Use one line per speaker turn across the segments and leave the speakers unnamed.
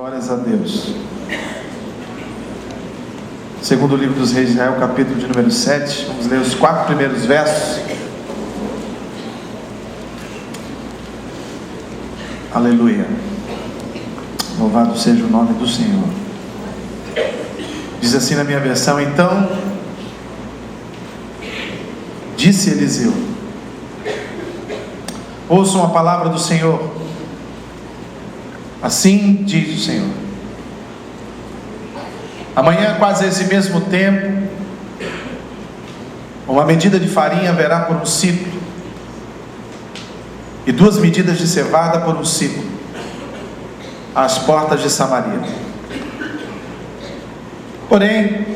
Glórias a Deus. Segundo livro dos Reis de Israel, capítulo de número 7. Vamos ler os 4 primeiros versos. Aleluia. Louvado seja o nome do Senhor. Diz assim na minha versão: então disse Eliseu: ouçam a palavra do Senhor. Assim diz o Senhor: amanhã, quase a esse mesmo tempo, uma medida de farinha haverá por um ciclo, e 2 medidas de cevada por um ciclo, às portas de Samaria. Porém,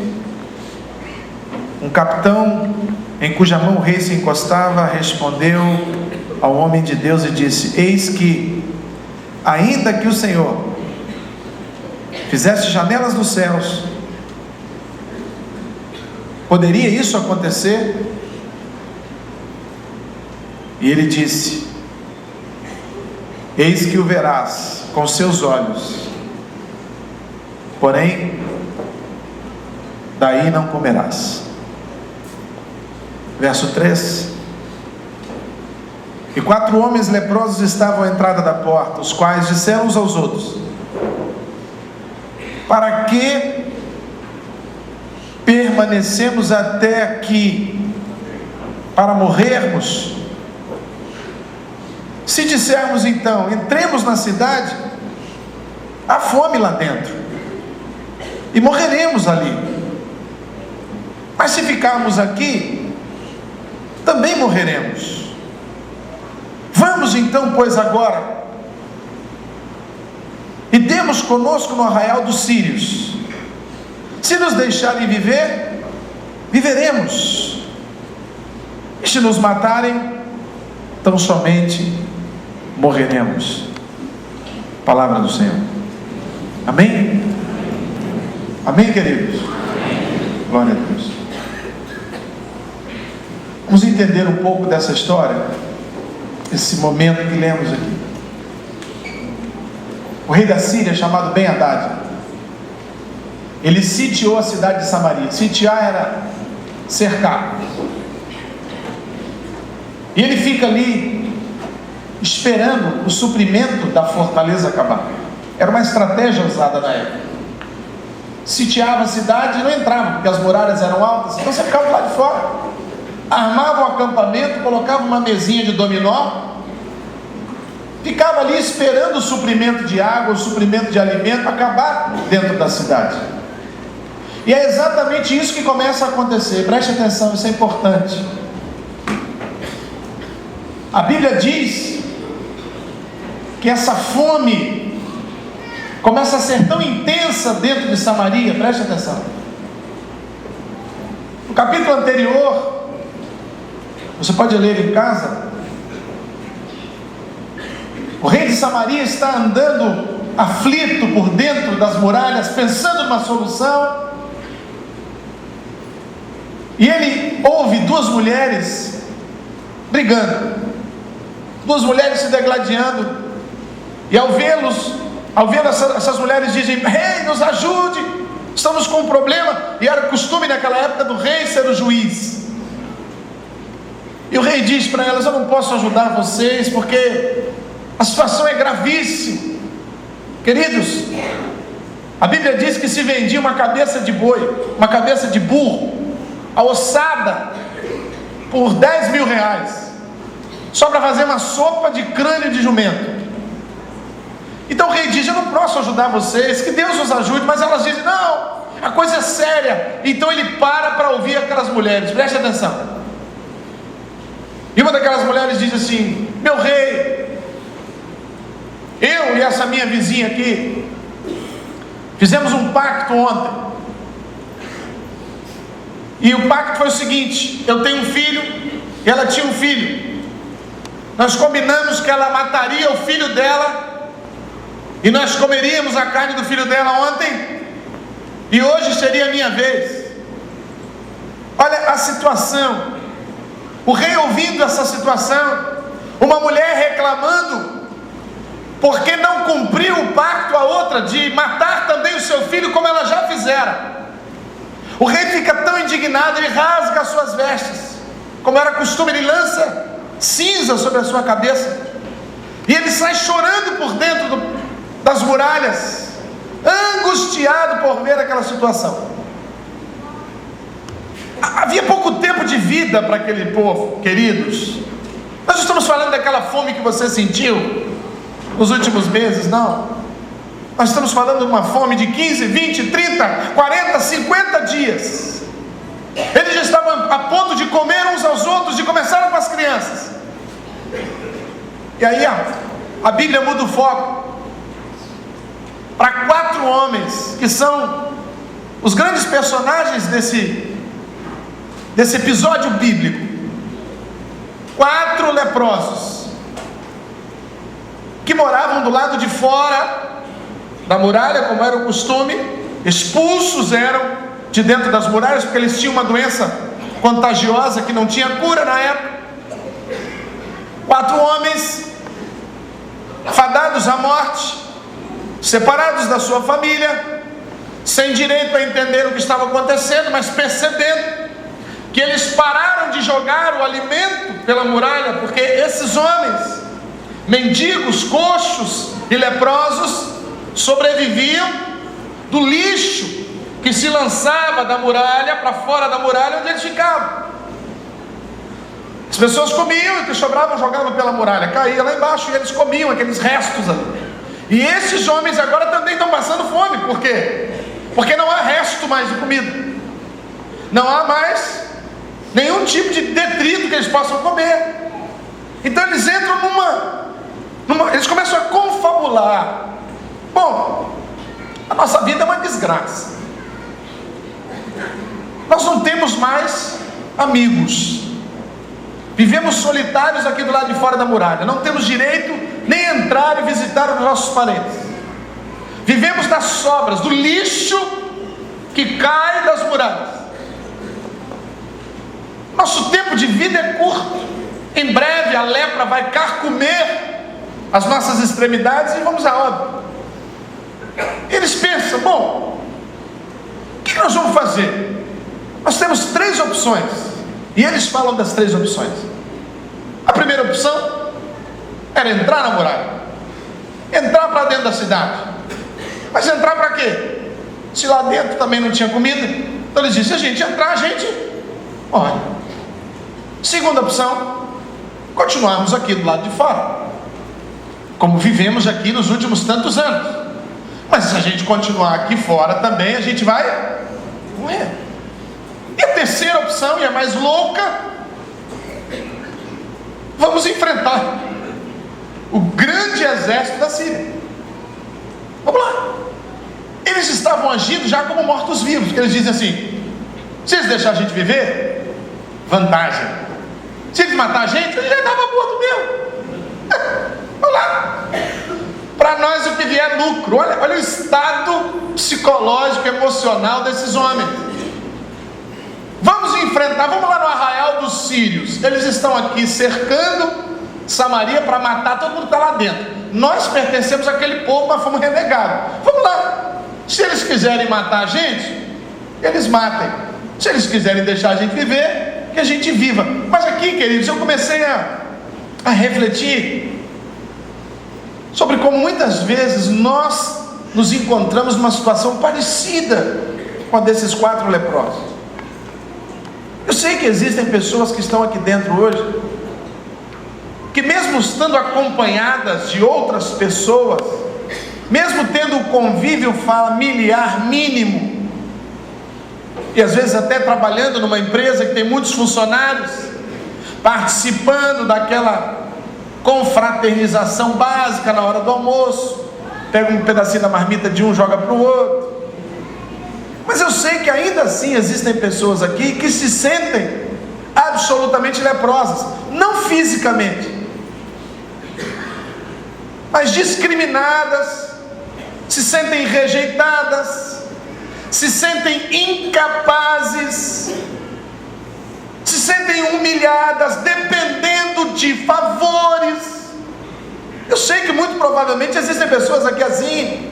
um capitão em cuja mão o rei se encostava respondeu ao homem de Deus e disse: eis que, ainda que o Senhor fizesse janelas nos céus, poderia isso acontecer? E ele disse: eis que o verás com seus olhos, porém daí não comerás. Verso 3: e 4 homens leprosos estavam à entrada da porta, os quais disseram uns aos outros: para que permanecemos até aqui para morrermos? Se dissermos então, entremos na cidade, há fome lá dentro e morreremos ali. Mas se ficarmos aqui, também morreremos. Vamos então, pois, agora, e demos conosco no arraial dos sírios. Se nos deixarem viver, viveremos. E se nos matarem, tão somente morreremos. Palavra do Senhor. Amém? Amém, queridos? Glória a Deus. Vamos entender um pouco dessa história, esse momento que lemos aqui. O rei da Síria, chamado Ben-Hadad, ele sitiou a cidade de Samaria. Sitiar era cercar. E ele fica ali esperando o suprimento da fortaleza acabar. Era uma estratégia usada na época. Sitiava a cidade e não entrava, porque as muralhas eram altas, então você ficava lá de fora. Armava um acampamento, colocava uma mesinha de dominó, ficava ali esperando o suprimento de água, o suprimento de alimento acabar dentro da cidade. E é exatamente isso que começa a acontecer. Preste atenção, isso é importante. A Bíblia diz que essa fome começa a ser tão intensa dentro de Samaria. Preste atenção. No capítulo anterior, você pode ler em casa, o rei de Samaria está andando aflito por dentro das muralhas, pensando numa solução, e ele ouve 2 mulheres brigando, 2 mulheres se degladiando, e ao vendo essas mulheres dizem: rei, nos ajude, estamos com um problema. E era costume naquela época do rei ser o juiz. E o rei diz para elas: eu não posso ajudar vocês, porque a situação é gravíssima. Queridos, a Bíblia diz que se vendia uma cabeça de boi, uma cabeça de burro, a ossada, por 10 mil reais, só para fazer uma sopa de crânio de jumento. Então o rei diz: eu não posso ajudar vocês, que Deus os ajude. Mas elas dizem: não, a coisa é séria. Então ele para ouvir aquelas mulheres. Preste atenção. E uma daquelas mulheres diz assim: meu rei, eu e essa minha vizinha aqui fizemos um pacto ontem, e o pacto foi o seguinte: eu tenho um filho e ela tinha um filho. Nós combinamos que ela mataria o filho dela e nós comeríamos a carne do filho dela ontem, e hoje seria a minha vez. Olha a situação. O rei, ouvindo essa situação, uma mulher reclamando porque não cumpriu o pacto, a outra outra de matar também o seu filho, como ela já fizera. O rei fica tão indignado, ele rasga as suas vestes, como era costume, ele lança cinza sobre a sua cabeça, e ele sai chorando por dentro das muralhas, angustiado por ver aquela situação. Havia pouco tempo de vida para aquele povo, queridos. Nós estamos falando daquela fome que você sentiu nos últimos meses, não. Nós estamos falando de uma fome de 15, 20, 30, 40, 50 dias. Eles já estavam a ponto de comer uns aos outros, de começar com as crianças. E aí a Bíblia muda o foco para 4 homens que são os grandes personagens desse episódio bíblico. 4 leprosos que moravam do lado de fora da muralha, como era o costume. Expulsos eram de dentro das muralhas, porque eles tinham uma doença contagiosa que não tinha cura na época. 4 homens fadados à morte, separados da sua família, sem direito a entender o que estava acontecendo, mas percebendo que eles pararam de jogar o alimento pela muralha, porque esses homens, mendigos, coxos e leprosos, sobreviviam do lixo que se lançava da muralha para fora da muralha onde eles ficavam. As pessoas comiam e o que sobrava jogavam pela muralha, caía lá embaixo e eles comiam aqueles restos ali. E esses homens agora também estão passando fome. Por quê? Porque não há resto mais de comida, não há mais nenhum tipo de detrito que eles possam comer. Então eles entram eles começam a confabular. Bom, a nossa vida é uma desgraça. Nós não temos mais amigos. Vivemos solitários aqui do lado de fora da muralha. Não temos direito nem a entrar e visitar os nossos parentes. Vivemos das sobras, do lixo que cai das muralhas. Nosso tempo de vida é curto. Em breve a lepra vai carcomer as nossas extremidades e vamos a óbito. Eles pensam, bom, o que nós vamos fazer? Nós temos 3 opções, e eles falam das 3 opções. A primeira opção era entrar na muralha, entrar para dentro da cidade. Mas entrar para quê? Se lá dentro também não tinha comida. Então eles dizem, se a gente entrar, a gente morre. Segunda opção, continuarmos aqui do lado de fora, como vivemos aqui nos últimos tantos anos. Mas se a gente continuar aqui fora também, a gente vai morrer. E a terceira opção, e a mais louca, vamos enfrentar o grande exército da Síria. Vamos lá. Eles estavam agindo já como mortos-vivos, porque eles dizem assim, se eles deixarem a gente viver, vantagem. Se eles matar a gente já estava morto mesmo. Vamos lá. Para nós o que vier é lucro. Olha o estado psicológico, emocional desses homens. Vamos enfrentar, vamos lá no arraial dos sírios. Eles estão aqui cercando Samaria para matar todo mundo que está lá dentro. Nós pertencemos àquele povo, mas fomos renegados. Vamos lá. Se eles quiserem matar a gente, eles matem. Se eles quiserem deixar a gente viver, que a gente viva. Mas aqui, queridos, eu comecei a refletir sobre como muitas vezes nós nos encontramos numa situação parecida com a desses 4 leprosos. Eu sei que existem pessoas que estão aqui dentro hoje, que mesmo estando acompanhadas de outras pessoas, mesmo tendo o convívio familiar mínimo, e às vezes até trabalhando numa empresa que tem muitos funcionários, participando daquela confraternização básica na hora do almoço, pega um pedacinho da marmita de um, joga para o outro. Mas eu sei que ainda assim existem pessoas aqui que se sentem absolutamente leprosas, não fisicamente, mas discriminadas, se sentem rejeitadas, se sentem incapazes, se sentem humilhadas, dependendo de favores. Eu sei que muito provavelmente existem pessoas aqui assim,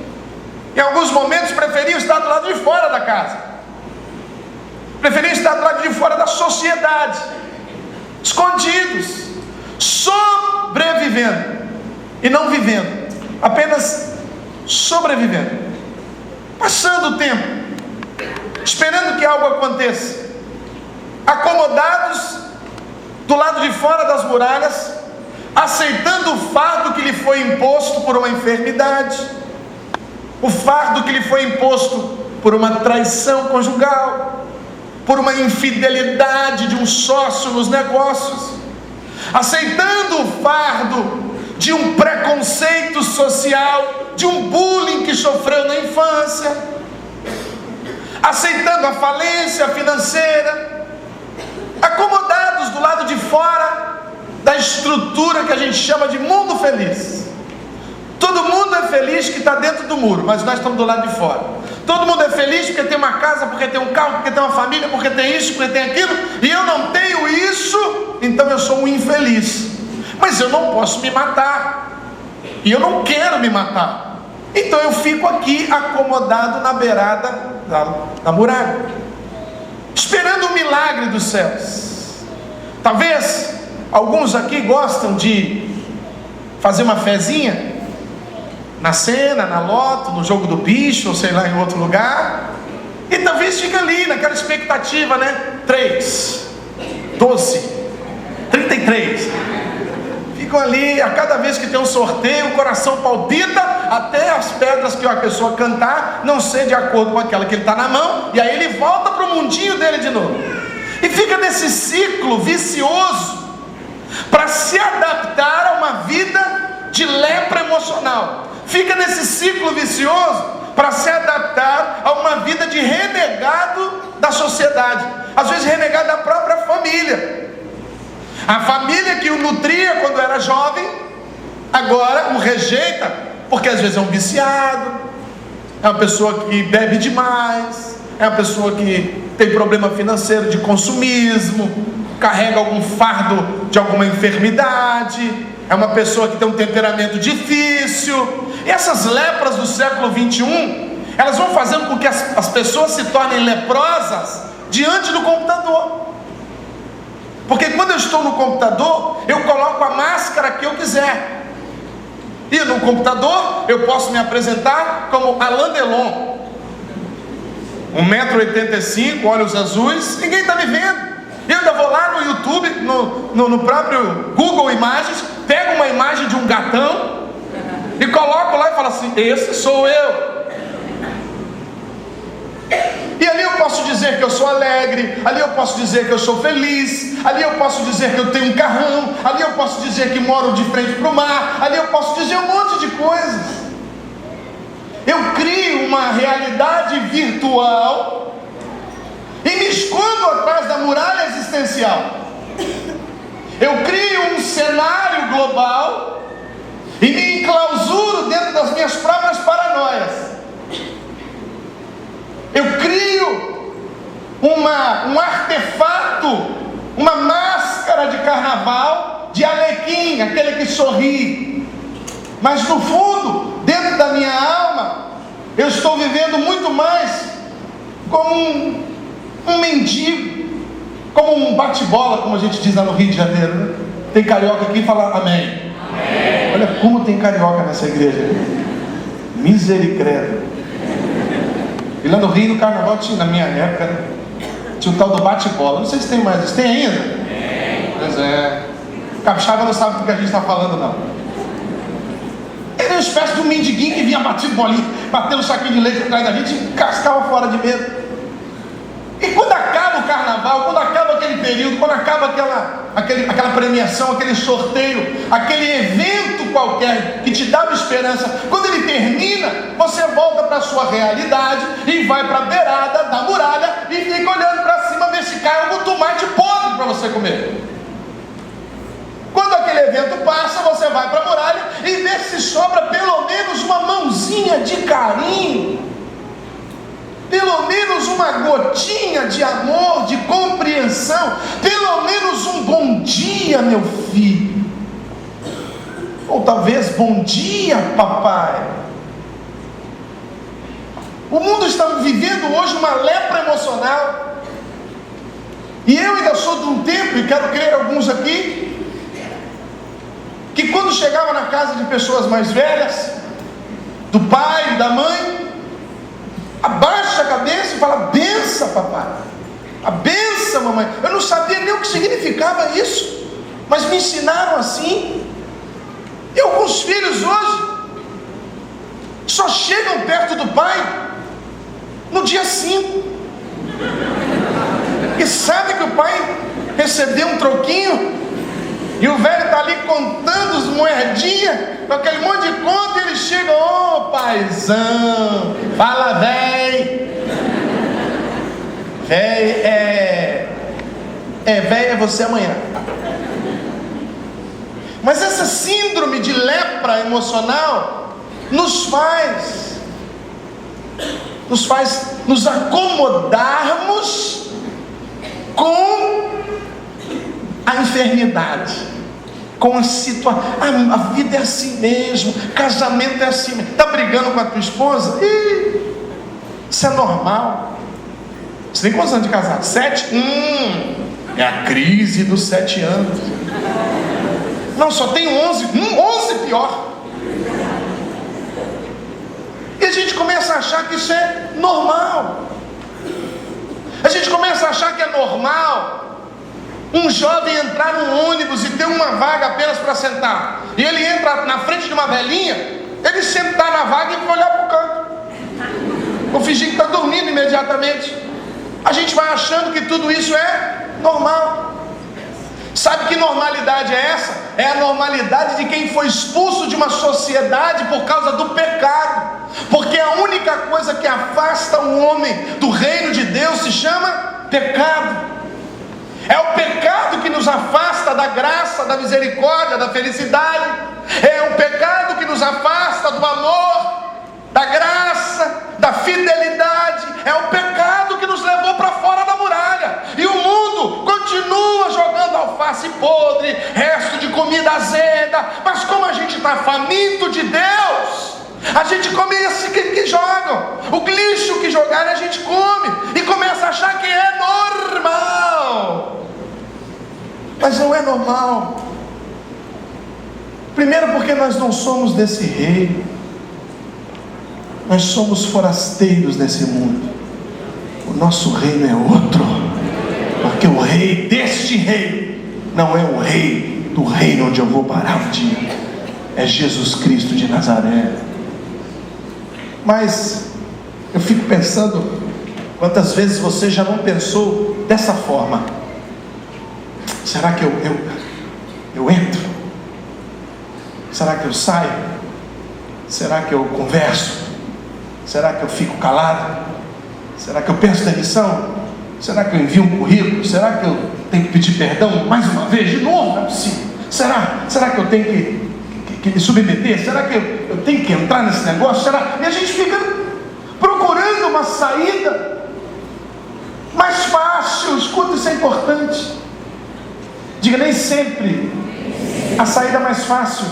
Em alguns momentos preferiam estar do lado de fora da casa, preferiam estar do lado de fora da sociedade, escondidos, sobrevivendo e não vivendo, apenas sobrevivendo, passando o tempo, esperando que algo aconteça, acomodados do lado de fora das muralhas, aceitando o fardo que lhe foi imposto por uma enfermidade, o fardo que lhe foi imposto por uma traição conjugal, por uma infidelidade de um sócio nos negócios, aceitando o fardo de um preconceito social, de um bullying que sofreu na infância, aceitando a falência financeira, acomodados do lado de fora da estrutura que a gente chama de mundo feliz. Todo mundo é feliz que está dentro do muro, mas nós estamos do lado de fora. Todo mundo é feliz porque tem uma casa, porque tem um carro, porque tem uma família, porque tem isso, porque tem aquilo, e eu não tenho isso, então eu sou um infeliz. Mas eu não posso me matar, e eu não quero me matar, então eu fico aqui acomodado na beirada da muralha, esperando o milagre dos céus. Talvez alguns aqui gostam de fazer uma fezinha na cena, na loto, no jogo do bicho, ou sei lá, em outro lugar, e talvez fique ali naquela expectativa, né? 3, 12, 33. Ficam ali, a cada vez que tem um sorteio, o coração palpita, até as pedras que a pessoa cantar não ser de acordo com aquela que ele está na mão, e aí ele volta para o mundinho dele de novo, e fica nesse ciclo vicioso, para se adaptar a uma vida de lepra emocional, fica nesse ciclo vicioso para se adaptar a uma vida de renegado da sociedade, às vezes renegado da própria família. A família que o nutria quando era jovem, agora o rejeita, porque às vezes é um viciado, é uma pessoa que bebe demais, é uma pessoa que tem problema financeiro de consumismo, carrega algum fardo de alguma enfermidade, é uma pessoa que tem um temperamento difícil. E essas lepras do século 21, elas vão fazendo com que as pessoas se tornem leprosas diante do computador. Porque quando eu estou no computador, eu coloco a máscara que eu quiser. E no computador, eu posso me apresentar como Alain Delon, 1,85 m, olhos azuis, ninguém está me vendo. Eu ainda vou lá no YouTube, no próprio Google Imagens, pego uma imagem de um gatão e coloco lá e falo assim: esse sou eu. E ali eu posso dizer que eu sou alegre, ali eu posso dizer que eu sou feliz, ali eu posso dizer que eu tenho um carrão, ali eu posso dizer que moro de frente para o mar, ali eu posso dizer um monte de coisas. Eu crio uma realidade virtual e me escondo atrás da muralha existencial. Eu crio um cenário global e me enclausuro dentro das minhas próprias paranoias. Eu crio um artefato, uma máscara de carnaval, de Alequim, aquele que sorri, mas no fundo, dentro da minha alma, eu estou vivendo muito mais como um mendigo, como um bate-bola, como a gente diz lá no Rio de Janeiro, né? Tem carioca aqui e fala amém. Amém. Olha como tem carioca nessa igreja, misericórdia. E lá no Rio, no carnaval, tinha, na minha época, né, tinha o tal do bate-bola. Não sei se tem mais isso. Tem ainda? Tem. Pois é. Capixaba não sabe do que a gente está falando, não. Ele é uma espécie de um mendiguinho que vinha batendo bolinha, batendo um saquinho de leite atrás da gente e cascava fora de medo. E quando acaba o carnaval, quando acaba aquele período, quando acaba aquela premiação, aquele sorteio, aquele evento qualquer que te dava esperança, quando ele termina, você volta para a sua realidade e vai para a beirada da muralha e fica olhando para cima ver se cai algum tomate podre para você comer. Quando aquele evento passa, você vai para a muralha e vê se sobra pelo menos uma mãozinha de carinho, pelo menos uma gotinha de amor, de compreensão, pelo menos um bom dia, meu filho, ou talvez bom dia, papai. O mundo está vivendo hoje uma lepra emocional. E eu ainda sou de um tempo, e quero crer alguns aqui, que quando chegava na casa de pessoas mais velhas, do pai, da mãe, abaixa a cabeça e fala: benção, papai, a benção, mamãe. Eu não sabia nem o que significava isso, mas me ensinaram assim. E alguns filhos hoje só chegam perto do pai no dia 5, e sabe que o pai recebeu um troquinho, e o velho está ali contando as moedinhas, com aquele monte de conta, e ele chega: ô paizão, fala véi. Véi véi é você amanhã. Mas essa síndrome de lepra emocional nos faz nos acomodarmos com a enfermidade, com a situação. A vida é assim mesmo, casamento é assim mesmo. Está brigando com a tua esposa? Isso é normal. Você tem quantos anos de casado? 7? É a crise dos 7 anos. Não, só tem 11. 11 pior. E a gente começa a achar que isso é normal. A gente começa a achar que é normal um jovem entrar num ônibus e ter uma vaga apenas para sentar, e ele entra na frente de uma velhinha, ele sentar na vaga e olhar para o canto, ou fingir que está dormindo imediatamente. A gente vai achando que tudo isso é normal. Sabe que normalidade é essa? É a normalidade de quem foi expulso de uma sociedade por causa do pecado. Porque a única coisa que afasta o homem do reino de Deus se chama pecado. É o pecado que nos afasta da graça, da misericórdia, da felicidade. É o pecado que nos afasta do amor, da graça, da fidelidade. É o pecado que nos levou para fora da muralha. E o mundo continua jogando alface podre, resto de comida azeda. Mas como a gente está faminto de Deus, a gente come esse que jogam. O lixo que jogarem a gente come, e começa a achar que é normal. Mas não é normal. Primeiro porque nós não somos desse reino. Nós somos forasteiros nesse mundo. O nosso reino é outro. Porque o rei deste reino não é o rei do reino onde eu vou parar um dia. É Jesus Cristo de Nazaré. Mas eu fico pensando, quantas vezes você já não pensou dessa forma: será que eu entro? Será que eu saio? Será que eu converso? Será que eu fico calado? Será que eu peço demissão? Será que eu envio um currículo? Será que eu tenho que pedir perdão mais uma vez? De novo? Não é possível. Será que eu tenho que me submeter? Será que eu tenho que entrar nesse negócio? Será? E a gente fica procurando uma saída mais fácil. Escuta, isso é importante. Diga: nem sempre a saída mais fácil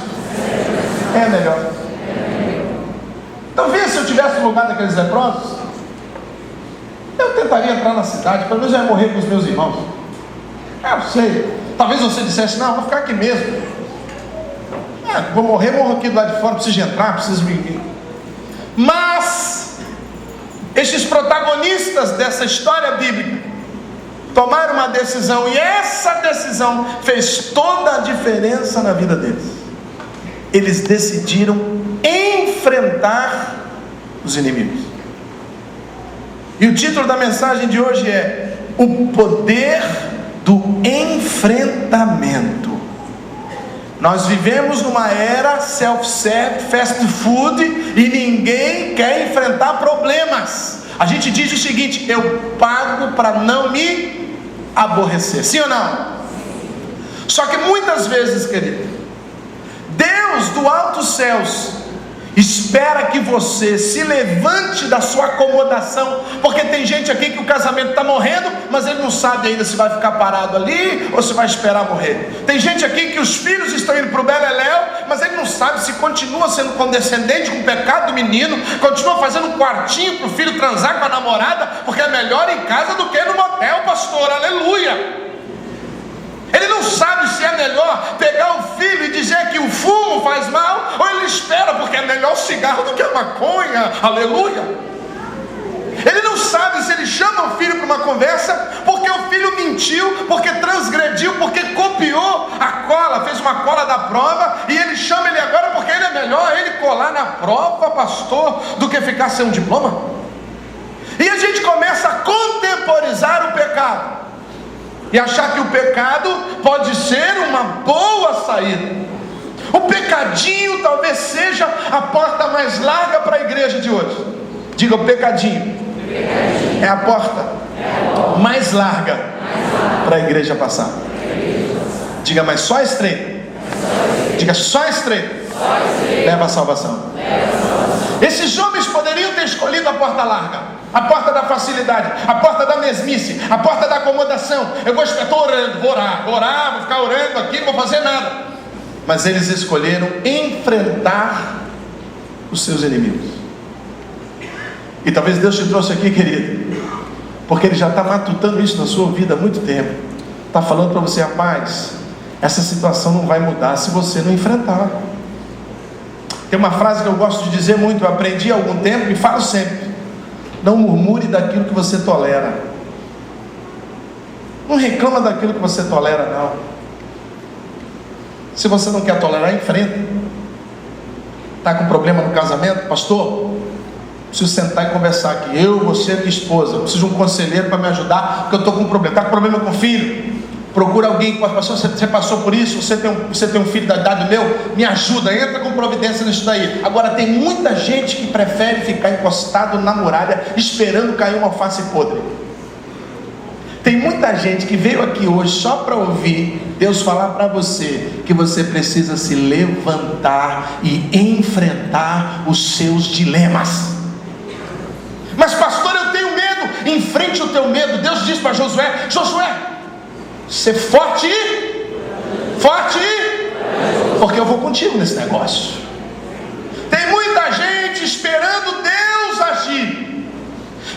é a melhor. Talvez se eu tivesse no lugar daqueles leprosos, eu tentaria entrar na cidade, pelo menos eu ia morrer com os meus irmãos. Eu sei. Talvez você dissesse: não, vou ficar aqui mesmo. Vou morrer, morro aqui do lado de fora, preciso entrar, preciso me... Mas estes protagonistas dessa história bíblica tomaram uma decisão, e essa decisão fez toda a diferença na vida deles. Eles decidiram enfrentar os inimigos. E o título da mensagem de hoje é: o poder do enfrentamento. Nós vivemos numa era self-serve, fast food, e ninguém quer enfrentar problemas. A gente diz o seguinte: eu pago para não me aborrecer. Sim ou não? Só que muitas vezes, querido, Deus do alto céus espera que você se levante da sua acomodação, porque tem gente aqui que o casamento está morrendo, mas ele não sabe ainda se vai ficar parado ali ou se vai esperar morrer. Tem gente aqui que os filhos estão indo para o beleléu, mas ele não sabe se continua sendo condescendente com o pecado do menino, continua fazendo um quartinho para o filho transar com a namorada, porque é melhor em casa do que no motel, pastor, aleluia. Ele não sabe se é melhor pegar o filho e dizer que o fumo faz mal, ou ele espera porque é melhor o cigarro do que a maconha, aleluia. Ele não sabe se ele chama o filho para uma conversa porque o filho mentiu, porque transgrediu, porque copiou a cola, fez uma cola da prova, e ele chama ele agora porque ele é melhor ele colar na prova, pastor, do que ficar sem um diploma. E a gente começa a contemporizar o pecado e achar que o pecado pode ser uma boa saída. O pecadinho talvez seja a porta mais larga para a igreja de hoje. Diga, o pecadinho é a porta mais larga para a igreja passar. Diga, mas só estreita. Diga, só estreita leva a salvação. Esses homens poderiam ter escolhido a porta larga, a porta da facilidade, a porta da mesmice, a porta da acomodação. Estou orando, vou orar, vou ficar orando aqui, não vou fazer nada. Mas eles escolheram enfrentar os seus inimigos. E talvez Deus te trouxe aqui, querido, porque Ele já está matutando isso na sua vida há muito tempo. Está falando para você, rapaz, essa situação não vai mudar se você não enfrentar. Tem uma frase que eu gosto de dizer muito, eu aprendi há algum tempo e falo sempre: não murmure daquilo que você tolera. Não reclama daquilo que você tolera, não. Se você não quer tolerar, enfrenta. Está com problema no casamento? Pastor, preciso sentar e conversar aqui. Eu, você, minha esposa, preciso de um conselheiro para me ajudar, porque eu estou com um problema. Está com problema com o filho? Procura alguém que pastor, você passou por isso, você tem um filho da idade do meu, me ajuda, entra com providência nisso daí. Agora tem muita gente que prefere ficar encostado na muralha esperando cair uma alface podre. Tem muita gente que veio aqui hoje só para ouvir Deus falar para você que você precisa se levantar e enfrentar os seus dilemas. Mas pastor, eu tenho medo. Enfrente o teu medo. Deus disse para Josué: Josué, ser forte, porque eu vou contigo nesse negócio. Tem muita gente esperando Deus agir,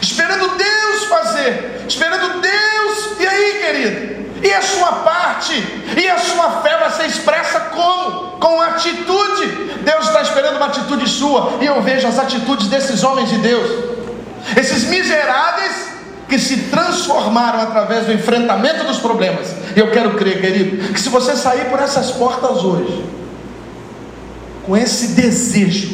esperando Deus fazer, esperando Deus. E aí, querido? E a sua parte? E a sua fé vai ser expressa como? Com atitude. Deus está esperando uma atitude sua. E eu vejo as atitudes desses homens de Deus, esses miseráveis que se transformaram através do enfrentamento dos problemas. E eu quero crer, querido, que se você sair por essas portas hoje com esse desejo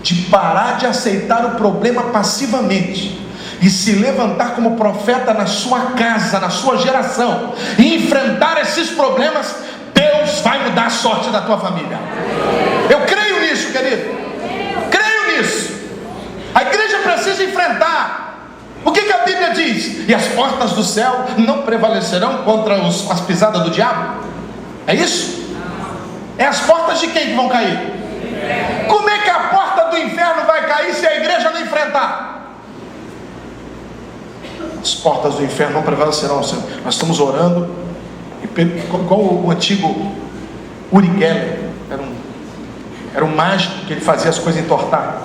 de parar de aceitar o problema passivamente e se levantar como profeta na sua casa, na sua geração, e enfrentar esses problemas, Deus vai mudar a sorte da tua família. Eu creio nisso, querido. Creio nisso. A igreja precisa enfrentar. O que a Bíblia diz? E as portas do céu não prevalecerão contra as pisadas do diabo? É isso? É as portas de quem que vão cair? Como é que a porta do inferno vai cair se a igreja não enfrentar? As portas do inferno não prevalecerão, Senhor. Nós estamos orando, igual o antigo Uri Geller, era um mágico que ele fazia as coisas entortar.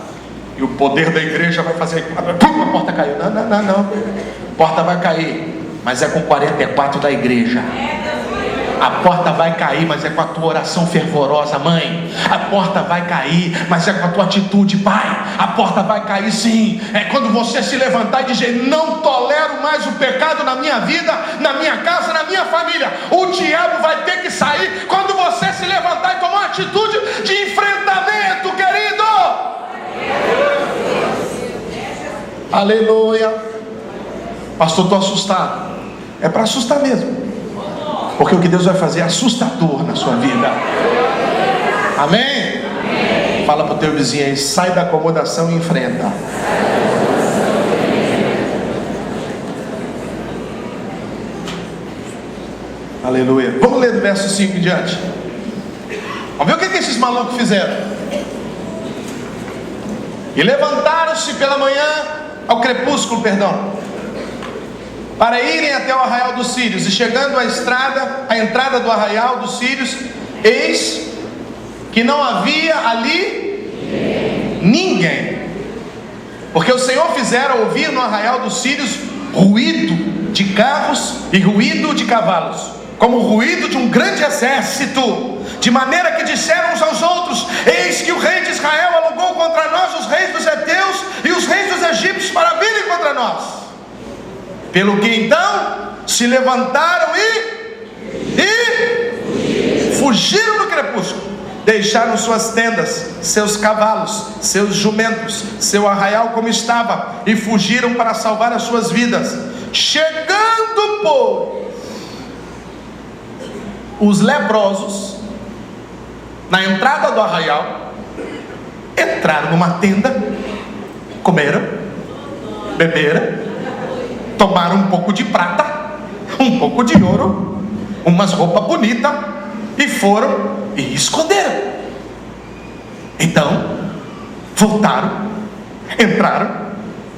E o poder da igreja vai fazer, pum, a porta caiu. Não, a porta vai cair, mas é com 44 da igreja. A porta vai cair, mas é com a tua oração fervorosa, mãe. A porta vai cair, mas é com a tua atitude, pai. A porta vai cair sim, é quando você se levantar e dizer: não tolero mais o pecado na minha vida, na minha casa, na minha família. O diabo vai ter que sair quando você se levantar e tomar uma atitude de enfrentamento, querido. Aleluia. Pastor, estou assustado. É para assustar mesmo, porque o que Deus vai fazer é assustador na sua vida. Amém? Amém. Fala para o teu vizinho aí: sai da acomodação e enfrenta. Aleluia. Vamos ler do verso 5 em diante. Vamos ver o que esses malucos fizeram. E levantaram-se pela manhã, ao crepúsculo, para irem até o arraial dos sírios. E chegando à entrada do arraial dos sírios, eis que não havia ali ninguém, porque o Senhor fizera ouvir no arraial dos sírios ruído de carros e ruído de cavalos, como o ruído de um grande exército, de maneira que disseram uns aos outros: eis que o rei de Israel alugou contra nós os reis dos heteus e os reis dos egípcios para virem contra nós. Pelo que então se levantaram e fugiram no crepúsculo, deixaram suas tendas, seus cavalos, seus jumentos, seu arraial como estava, e fugiram para salvar as suas vidas. Chegando, pois, os leprosos na entrada do arraial, entraram numa tenda, comeram, beberam, tomaram um pouco de prata, um pouco de ouro, umas roupas bonitas, e foram e esconderam. Então voltaram, entraram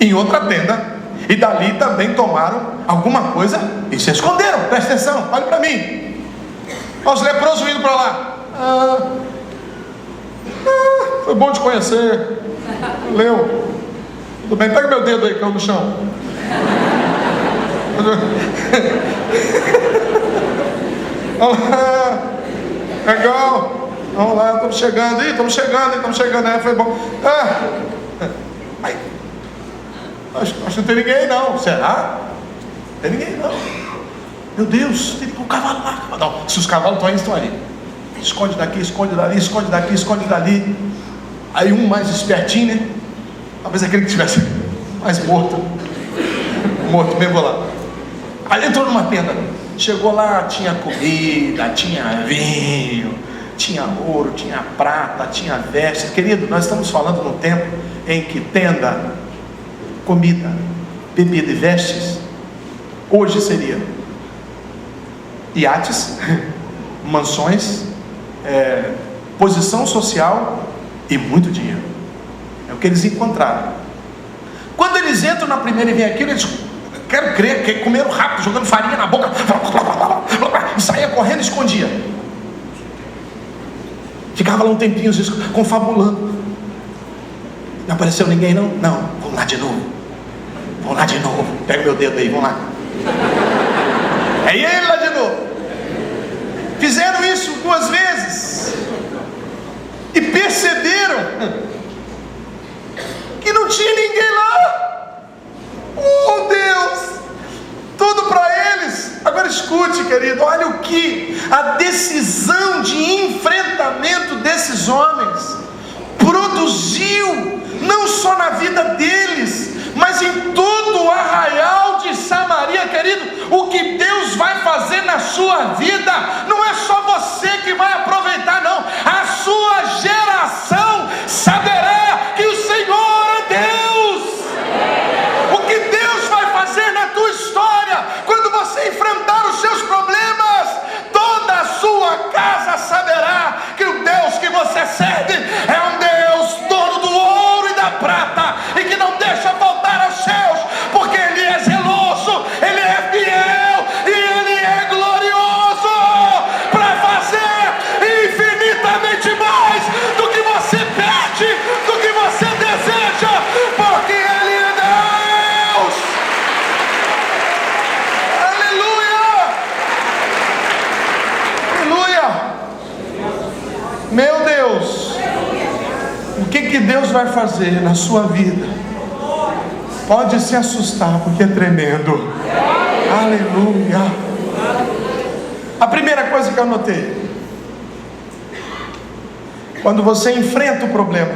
em outra tenda, e dali também tomaram alguma coisa e se esconderam. Presta atenção, olha para mim. Olha os leprosos indo para lá. Foi bom te conhecer. Valeu. Tudo bem, pega meu dedo aí que caiu no chão. Legal. Vamos lá, estamos chegando. Estamos chegando. Foi bom. Aí. Acho que não tem ninguém não. Será? Não tem ninguém não. Meu Deus, tem um cavalo lá. Não, se os cavalos estão aí, estão ali. Esconde daqui, esconde dali, esconde daqui, esconde dali. Aí um mais espertinho, né? Talvez aquele que estivesse mais morto mesmo lá. Aí entrou numa tenda. Chegou lá, tinha comida, tinha vinho, tinha ouro, tinha prata, tinha veste. Querido, nós estamos falando num tempo em que tenda, comida, bebida e vestes, hoje seria iates, mansões, posição social e muito dinheiro. É o que eles encontraram. Quando eles entram na primeira e vem aquilo, eles, quero crer, que comeram rápido, jogando farinha na boca, e saía correndo e escondia. Ficava lá um tempinho confabulando. Não apareceu ninguém não? Não, vamos lá de novo. Pega meu dedo aí, vamos lá. É ele lá de novo. Fizeram isso 2 vezes e perceberam que não tinha ninguém lá. Oh Deus, tudo para eles. Agora escute, querido, olha o que a decisão de enfrentamento desses homens produziu, não só na vida deles, mas em todo o arraial de Samaria. Querido, o que Deus vai fazer na sua vida, não é só você que vai aproveitar não, a sua geração saberá que o Senhor é Deus. O que Deus vai fazer na tua história, quando você enfrentar os seus problemas, toda a sua casa saberá que o Deus que você serve é um Deus dono do ouro e da prata, e que não deixa faltar aos seus, porque Ele é zeloso, Ele é fiel e Ele é glorioso para fazer infinitamente mais do que você pede, do que você deseja, porque Ele é Deus. Aleluia, aleluia. Meu Deus, o que Deus vai fazer na sua vida? Pode se assustar, porque é tremendo. Aleluia. A primeira coisa que eu notei, quando você enfrenta o problema,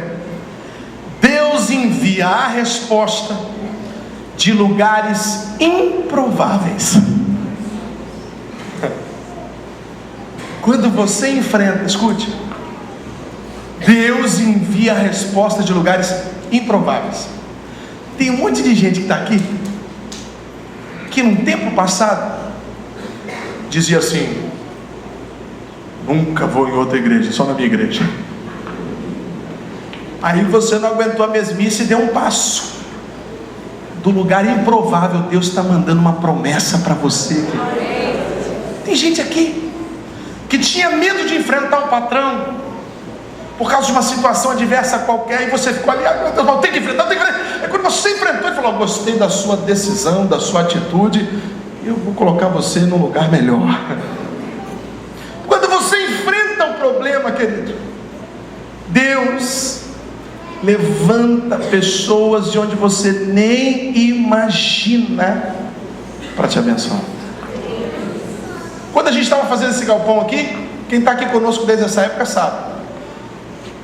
Deus envia a resposta de lugares improváveis. Quando você enfrenta, escute, Deus envia a resposta de lugares improváveis. Tem um monte de gente que está aqui, que no tempo passado dizia assim: nunca vou em outra igreja, só na minha igreja. Aí você não aguentou a mesmice e deu um passo. Do lugar improvável, Deus está mandando uma promessa para você. Tem gente aqui que tinha medo de enfrentar o patrão por causa de uma situação adversa qualquer, e você ficou ali, meu Deus, tem que enfrentar, tem que enfrentar. É quando você enfrentou e falou: gostei da sua decisão, da sua atitude, eu vou colocar você num lugar melhor. Quando você enfrenta o problema, querido, Deus levanta pessoas de onde você nem imagina para te abençoar. Quando a gente estava fazendo esse galpão aqui, quem está aqui conosco desde essa época sabe,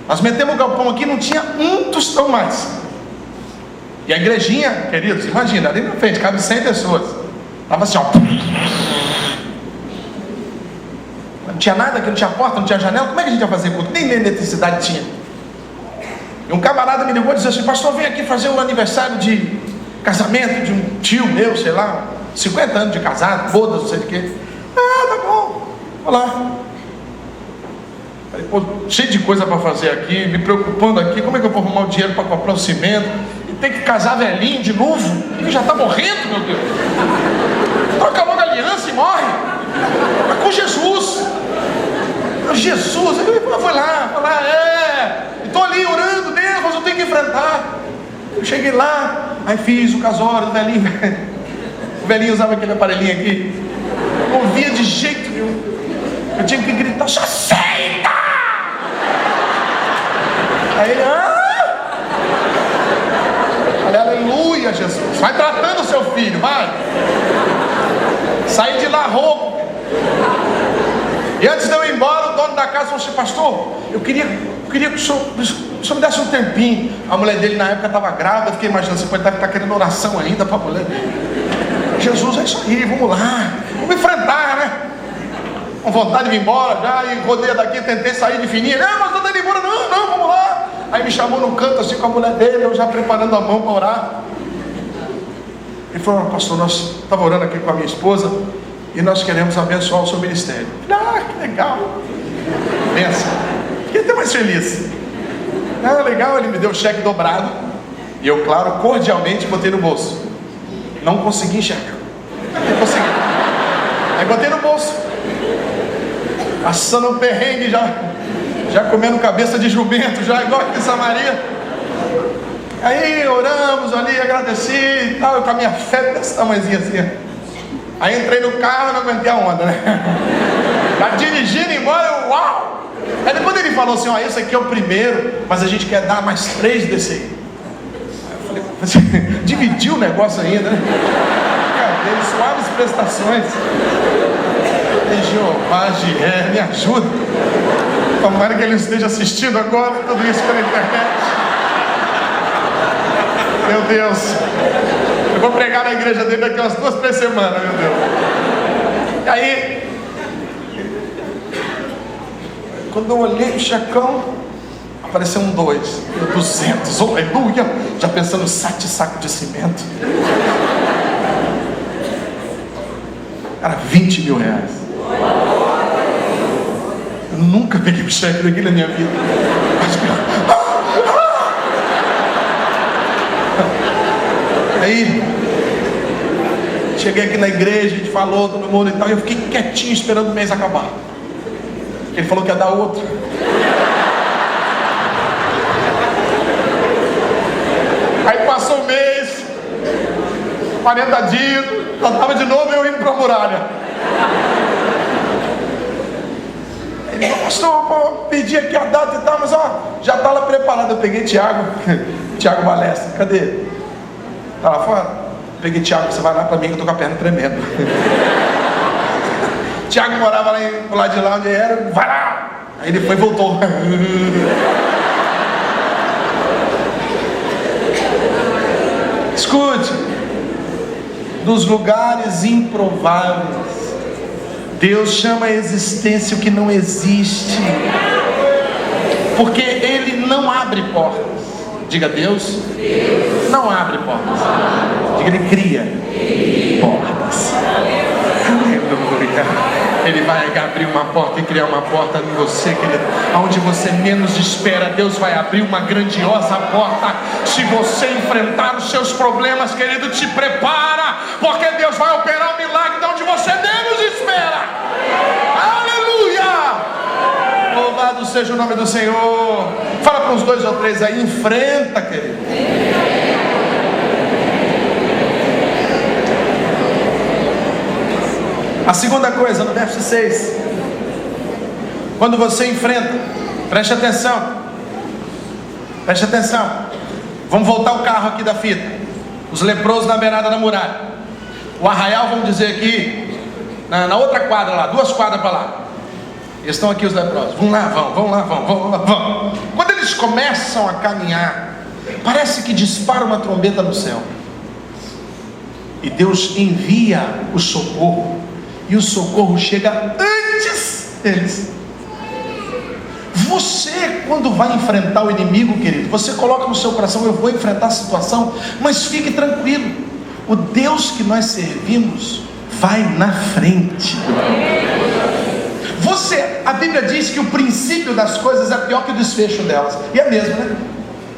nós metemos o galpão aqui, não tinha um tostão mais. E a igrejinha, queridos, imagina, ali na frente cabe 100 pessoas, estava assim, ó. Não tinha nada aqui, não tinha porta, não tinha janela. Como é que a gente ia fazer culto? Nem eletricidade tinha. E um camarada me ligou e disse assim: pastor, vem aqui fazer o aniversário de casamento de um tio meu, sei lá, 50 anos de casado, bodas, não sei o que. Ah, tá bom, vou lá. Falei, pô, cheio de coisa para fazer aqui, me preocupando aqui, como é que eu vou arrumar o dinheiro para comprar o cimento? E tem que casar velhinho de novo, ele já está morrendo, meu Deus. Troca logo a aliança e morre. Mas com Jesus. Jesus, eu vou lá, estou ali orando, Deus, mas eu tenho que enfrentar. Eu cheguei lá, aí fiz o casório, o velhinho usava aquele aparelhinho aqui, não ouvia de jeito nenhum, eu tinha que gritar: só aceita! Aí ele, falei: aleluia, Jesus, vai tratando o seu filho, vai. Saí de lá rouco. E antes de eu ir embora, o dono da casa falou assim: pastor, eu queria que o senhor me desse um tempinho. A mulher dele na época estava grávida, eu fiquei imaginando, você pode estar querendo oração ainda para a mulher. Jesus, é isso aí, vamos lá, vamos enfrentar, né? Com vontade de vir embora já, e rodei daqui, tentei sair de fininha. Não, mas não estou indo embora, não, vamos lá. Aí me chamou no canto assim com a mulher dele, eu já preparando a mão para orar. Ele falou: pastor, nós estávamos orando aqui com a minha esposa e nós queremos abençoar o seu ministério. Ah, que legal. Benção. Fiquei até mais feliz. Ah, legal, ele me deu o cheque dobrado. E eu, claro, cordialmente botei no bolso. Não consegui enxergar. Não consegui. Aí botei no bolso. Passando um perrengue já comendo cabeça de jumento, já igual aqui em Samaria. Aí oramos ali, agradeci e tal, eu com a minha fé desse tamanhozinho assim. Aí entrei no carro e não aguentei a onda, né? Tá dirigindo embora, eu, uau! Aí depois ele falou assim: ó, esse aqui é o primeiro, mas a gente quer dar mais 3 desse aí. Aí eu falei: dividiu o negócio ainda, né? Cadê? Suaves prestações. Jeová, me ajuda. Tomara que ele esteja assistindo agora tudo isso pela internet. Meu Deus, eu vou pregar na igreja dele daqui umas 2, 3 semanas, meu Deus. E aí, quando eu olhei o checão, apareceu um 2, 200, aleluia, já pensando em 7 sacos de cimento. Era 20 mil reais. Eu nunca peguei um cheque daquele na minha vida. Aí, cheguei aqui na igreja, a gente falou, todo mundo e tal, e eu fiquei quietinho esperando o mês acabar. Ele falou que ia dar outro. Aí passou o mês, 40 dias, já estava de novo eu indo para a muralha. Ele falou: pastor, pedi aqui a data e tal, mas ó, já está lá preparado. Eu peguei Tiago Balestra, cadê ele? Tá lá fora? Peguei Tiago, você vai lá para mim que eu tô com a perna tremendo. Tiago morava lá do lado de lá onde era, vai lá! Aí ele foi e voltou. Escute, dos lugares improváveis, Deus chama a existência o que não existe, porque Ele não abre portas. Diga: Deus não abre portas. Diga: Ele cria portas. Aleluia. Ele vai consegue abrir uma porta e criar uma porta em você, querido. Aonde você menos espera, Deus vai abrir uma grandiosa porta. Se você enfrentar os seus problemas, querido, te prepara, porque Deus vai operar um milagre de onde você menos espera. Aleluia! Louvado seja o nome do Senhor. Fala para uns 2 ou 3 aí, enfrenta, querido. A segunda coisa, no verso 6, quando você enfrenta, preste atenção, vamos voltar o carro aqui da fita, os leprosos na beirada da muralha, o arraial, vamos dizer aqui, na outra quadra lá, 2 quadras para lá, eles estão aqui os leprosos, vão lá. Quando eles começam a caminhar, parece que dispara uma trombeta no céu, e Deus envia o socorro, e o socorro chega antes deles. Você, quando vai enfrentar o inimigo, querido, você coloca no seu coração: eu vou enfrentar a situação, mas fique tranquilo, o Deus que nós servimos vai na frente. A Bíblia diz que o princípio das coisas é pior que o desfecho delas, e é mesmo, né?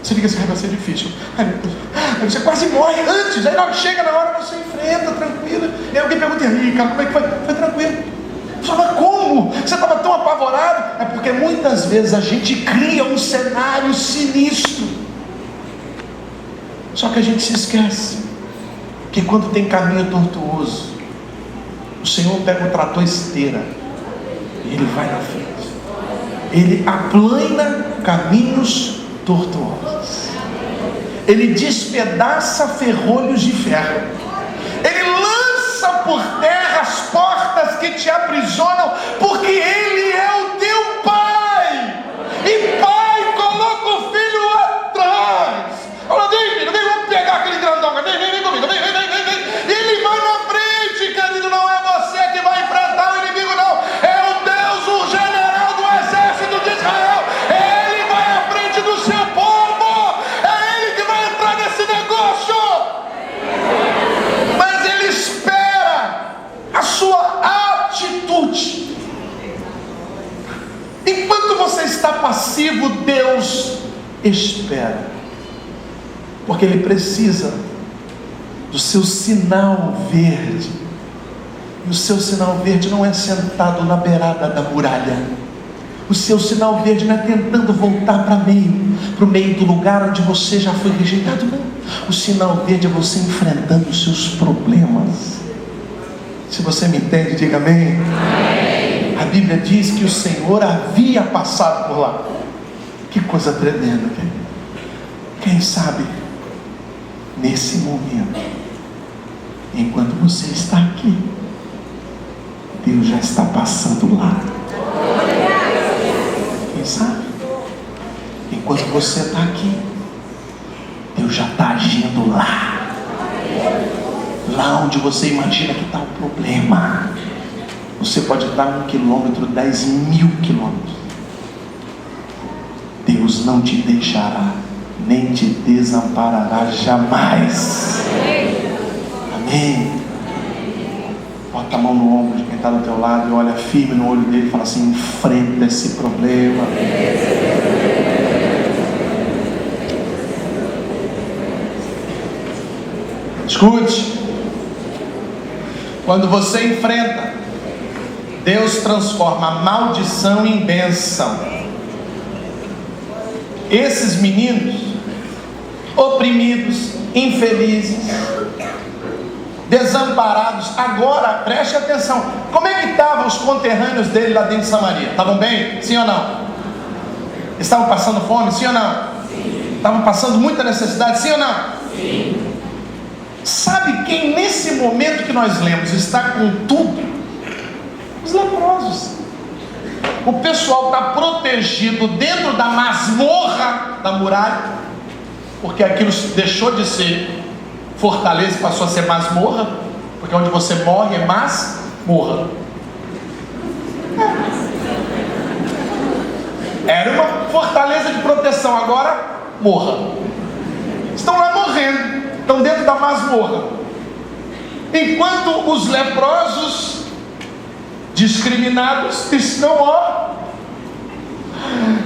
Você fica assim: vai ser difícil, aí você quase morre antes, aí chega na hora, você enfrenta, tranquilo. E aí alguém pergunta: e aí, cara, como é que foi? Foi tranquilo. Você fala: como? Você estava tão apavorado? É porque muitas vezes a gente cria um cenário sinistro, só que a gente se esquece que quando tem caminho tortuoso, o Senhor pega o trator esteira e Ele vai na frente, Ele aplana caminhos tortuosos, Ele despedaça ferrolhos de ferro, Ele lança por terra as portas que te aprisionam, porque Ele é o teu Pai, e Pai coloca o filho atrás. Fala: vem, vamos pegar aquele grandão, vem comigo, vem. Ele vai na frente, querido, não é você que vai enfrentar o inimigo, não, é o Deus, o general do exército de Israel. Ele vai à frente do seu povo, é Ele que vai entrar nesse negócio. Mas Ele espera a sua atitude. Enquanto você está passivo, Deus espera, porque Ele precisa do seu sinal verde. E o seu sinal verde não é sentado na beirada da muralha. O seu sinal verde não é tentando voltar para o meio do lugar onde você já foi rejeitado, não. O sinal verde é você enfrentando os seus problemas. Se você me entende, diga amém. Amém. A Bíblia diz que o Senhor havia passado por lá. Que coisa tremenda, querido. Quem sabe nesse momento, enquanto você está aqui, Deus já está passando lá. Quem sabe? Enquanto você está aqui, Deus já está agindo lá. Lá onde você imagina que está o problema. Você pode estar 1 quilômetro, 10.000 quilômetros. Deus não te deixará, nem te desamparará jamais. Amém? Bota a mão no ombro de quem está do teu lado e olha firme no olho dele e fala assim: enfrenta esse problema. Escute, quando você enfrenta, Deus transforma a maldição em bênção. Esses meninos, oprimidos, infelizes, desamparados, agora, preste atenção, como é que estavam os conterrâneos dele lá dentro de Samaria? Estavam bem? Sim ou não? Estavam passando fome? Sim ou não? Sim. Estavam passando muita necessidade? Sim ou não? Sim. Sabe quem nesse momento que nós lemos está com tudo? Os leprosos. O pessoal está protegido dentro da masmorra da muralha, porque aquilo deixou de ser fortaleza e passou a ser masmorra, porque onde você morre é masmorra. Era uma fortaleza de proteção, agora morra. Estão lá morrendo, estão dentro da masmorra, enquanto os leprosos discriminados estão, ó,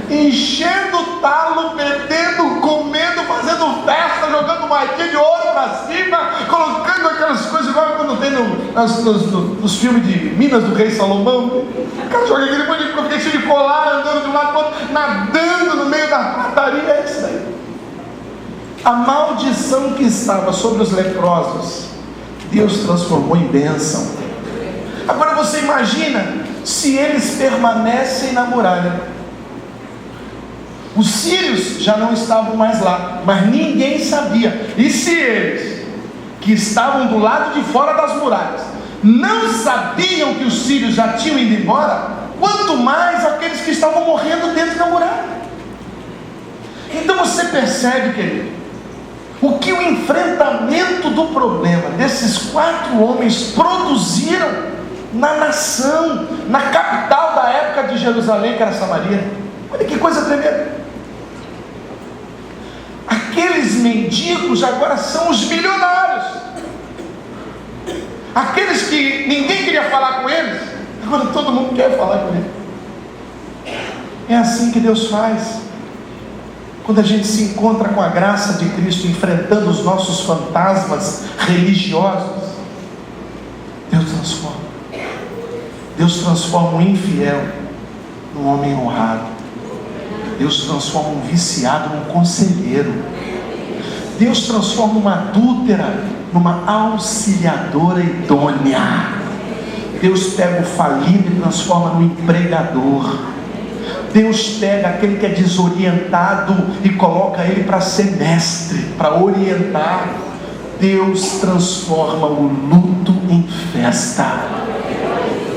enchendo o talo, bebendo, comendo, fazendo festa, jogando moedinha de ouro pra cima, colocando aquelas coisas igual quando tem nos filmes de Minas do Rei Salomão. O cara joga aquele monte de coisa cheio de colar, andando de um lado para o outro, nadando no meio da pataria. É isso aí. A maldição que estava sobre os leprosos, Deus transformou em bênção. Agora você imagina se eles permanecem na muralha. Os sírios já não estavam mais lá, mas ninguém sabia. E se eles, que estavam do lado de fora das muralhas, não sabiam que os sírios já tinham ido embora, quanto mais aqueles que estavam morrendo dentro da muralha. Então você percebe, querido, o que o enfrentamento do problema desses 4 homens produziram na nação, na capital da época de Jerusalém, que era Samaria. Olha que coisa tremenda. Aqueles mendigos agora são os milionários. Aqueles que ninguém queria falar com eles, agora todo mundo quer falar com eles. É assim que Deus faz. Quando a gente se encontra com a graça de Cristo, enfrentando os nossos fantasmas religiosos, Deus transforma. Deus transforma um infiel num homem honrado. Deus transforma um viciado num conselheiro. Deus transforma uma adúltera numa auxiliadora idônea. Deus pega o falido e transforma num empregador. Deus pega aquele que é desorientado e coloca ele para ser mestre, para orientar. Deus transforma o luto em festa.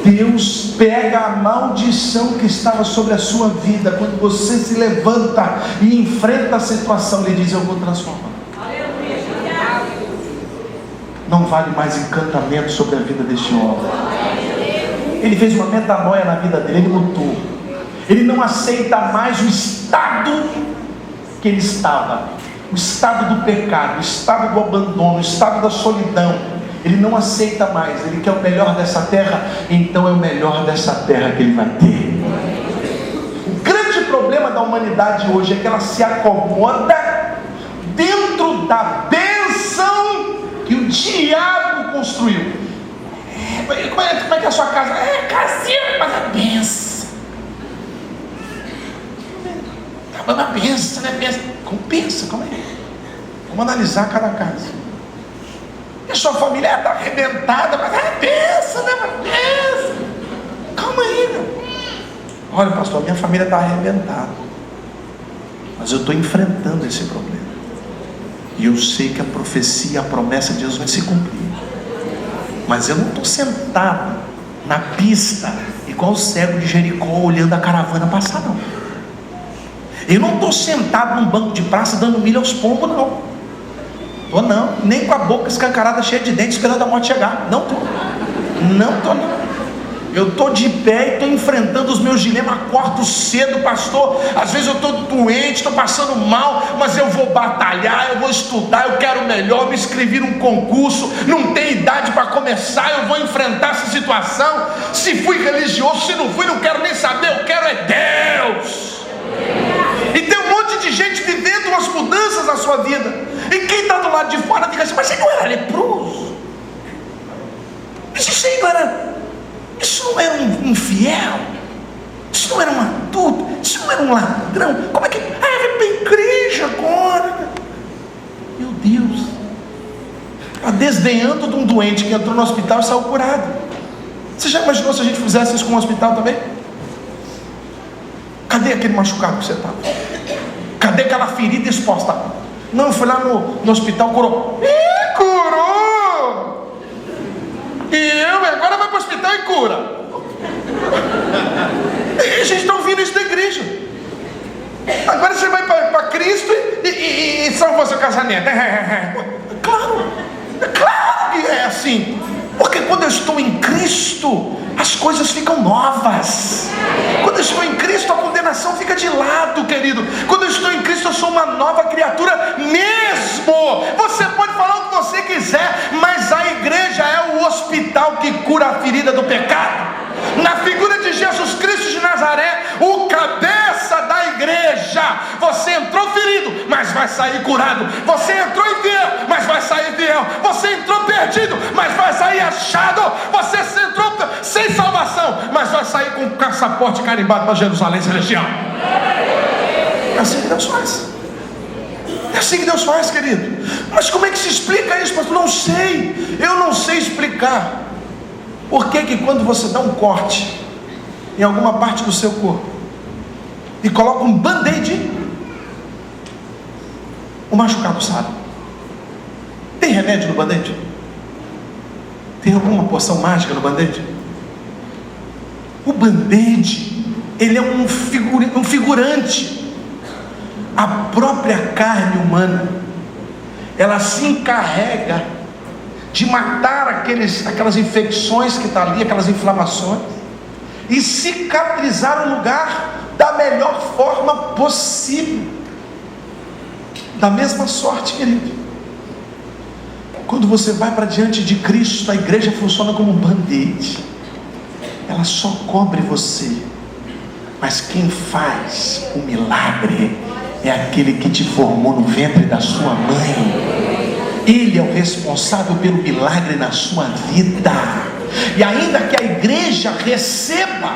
Deus pega a maldição que estava sobre a sua vida. Quando você se levanta e enfrenta a situação, Ele diz: eu vou transformar. Não vale mais encantamento sobre a vida deste homem. Ele fez uma metanoia na vida dele, ele mudou. Ele não aceita mais o estado que ele estava, o estado do pecado, o estado do abandono, o estado da solidão. Ele não aceita mais. Ele quer o melhor dessa terra, então é o melhor dessa terra que ele vai ter. O grande problema da humanidade hoje é que ela se acomoda dentro da bênção que o diabo construiu. Como é que é a sua casa? É casinha, mas é bênção. Tá uma bênção, né? Bênção. Compensa, como é? Vamos analisar cada casa. A sua família está arrebentada, mas é bênção, né? Bênção. Calma aí, meu. Olha, pastor, minha família está arrebentada, mas eu estou enfrentando esse problema. E eu sei que a profecia, a promessa de Deus vai se cumprir. Mas eu não estou sentado na pista, igual o cego de Jericó, olhando a caravana passar, não. Eu não estou sentado num banco de praça dando milho aos pombos, não. Estou não, nem com a boca escancarada, cheia de dentes, esperando a morte chegar. Não estou. Não estou não. Eu estou de pé e estou enfrentando os meus dilemas. Acordo cedo, pastor. Às vezes eu estou doente, estou passando mal, mas eu vou batalhar, eu vou estudar, eu quero melhor. Me inscrevi num concurso, não tenho idade para começar, eu vou enfrentar essa situação. Se fui religioso, se não fui, não quero nem saber, eu quero é Deus. E tem um monte de gente vivendo umas mudanças na sua vida, e quem está do lado de fora fica assim: mas você não era leproso? Isso não era um infiel? Isso não era um adulto? Isso não era um ladrão? Como é que... é para a igreja agora? Meu Deus. Está desdenhando de um doente que entrou no hospital e saiu curado. Você já imaginou se a gente fizesse isso com o hospital também? Cadê aquele machucado que você estava? Cadê aquela ferida exposta? Não, foi lá no hospital, curou. Ih, curou! E agora vai para o hospital e cura. E a gente está ouvindo isso da igreja. Agora você vai para Cristo e salvou seu casamento. Claro que é assim. Porque quando eu estou em Cristo, as coisas ficam novas. Quando eu estou em Cristo, a condenação fica de lado, querido. Quando eu estou em Cristo, eu sou uma nova criatura mesmo. Você pode falar o que você quiser, mas a igreja é o hospital que cura a ferida do pecado. Na vai sair curado. Você entrou infiel, mas vai sair fiel. Você entrou perdido, mas vai sair achado. Você entrou sem salvação, mas vai sair com o passaporte carimbado para Jerusalém Celestial. É assim que Deus faz. É assim que Deus faz, querido. Mas como é que se explica isso, pastor? Não sei. Eu não sei explicar. Por que quando você dá um corte em alguma parte do seu corpo e coloca um band-aid, o machucado sara? Tem remédio no band-aid? Tem alguma poção mágica no band-aid? O band-aid, ele é um figurante. A própria carne humana, ela se encarrega de matar aquelas infecções que estão ali, aquelas inflamações, e cicatrizar o lugar da melhor forma possível. Da mesma sorte, querido, quando você vai para diante de Cristo, a igreja funciona como um band-aid. Ela só cobre você, mas quem faz o milagre é aquele que te formou no ventre da sua mãe. Ele é o responsável pelo milagre na sua vida. E ainda que a igreja receba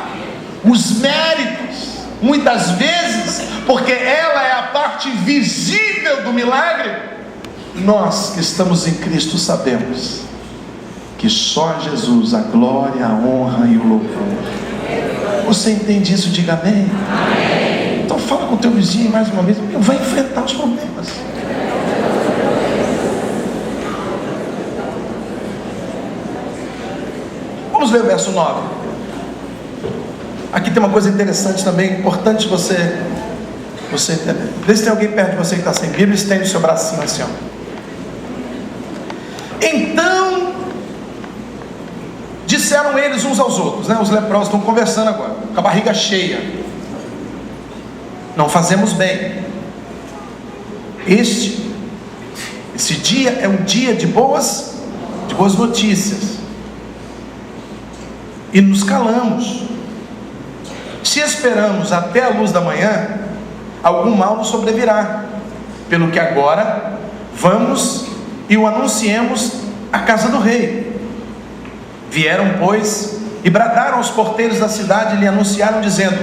os méritos, muitas vezes, porque ela é a parte visível do milagre, nós que estamos em Cristo sabemos que só Jesus, a glória, a honra e o louvor. Você entende isso? Diga amém. Amém. Então fala com o teu vizinho mais uma vez, vai enfrentar os problemas. Vamos ler o verso 9. Aqui tem uma coisa interessante também, importante você entender. Vê se tem alguém perto de você que está sem Bíblia, estende o seu bracinho assim, ó. Então disseram eles uns aos outros, né? Os leprosos estão conversando agora, com a barriga cheia. Não fazemos bem. Esse dia é um dia de boas notícias. E nos calamos. Se esperamos até a luz da manhã, algum mal nos sobrevirá. Pelo que agora vamos e o anunciemos à casa do rei. Vieram, pois, e bradaram aos porteiros da cidade e lhe anunciaram, dizendo: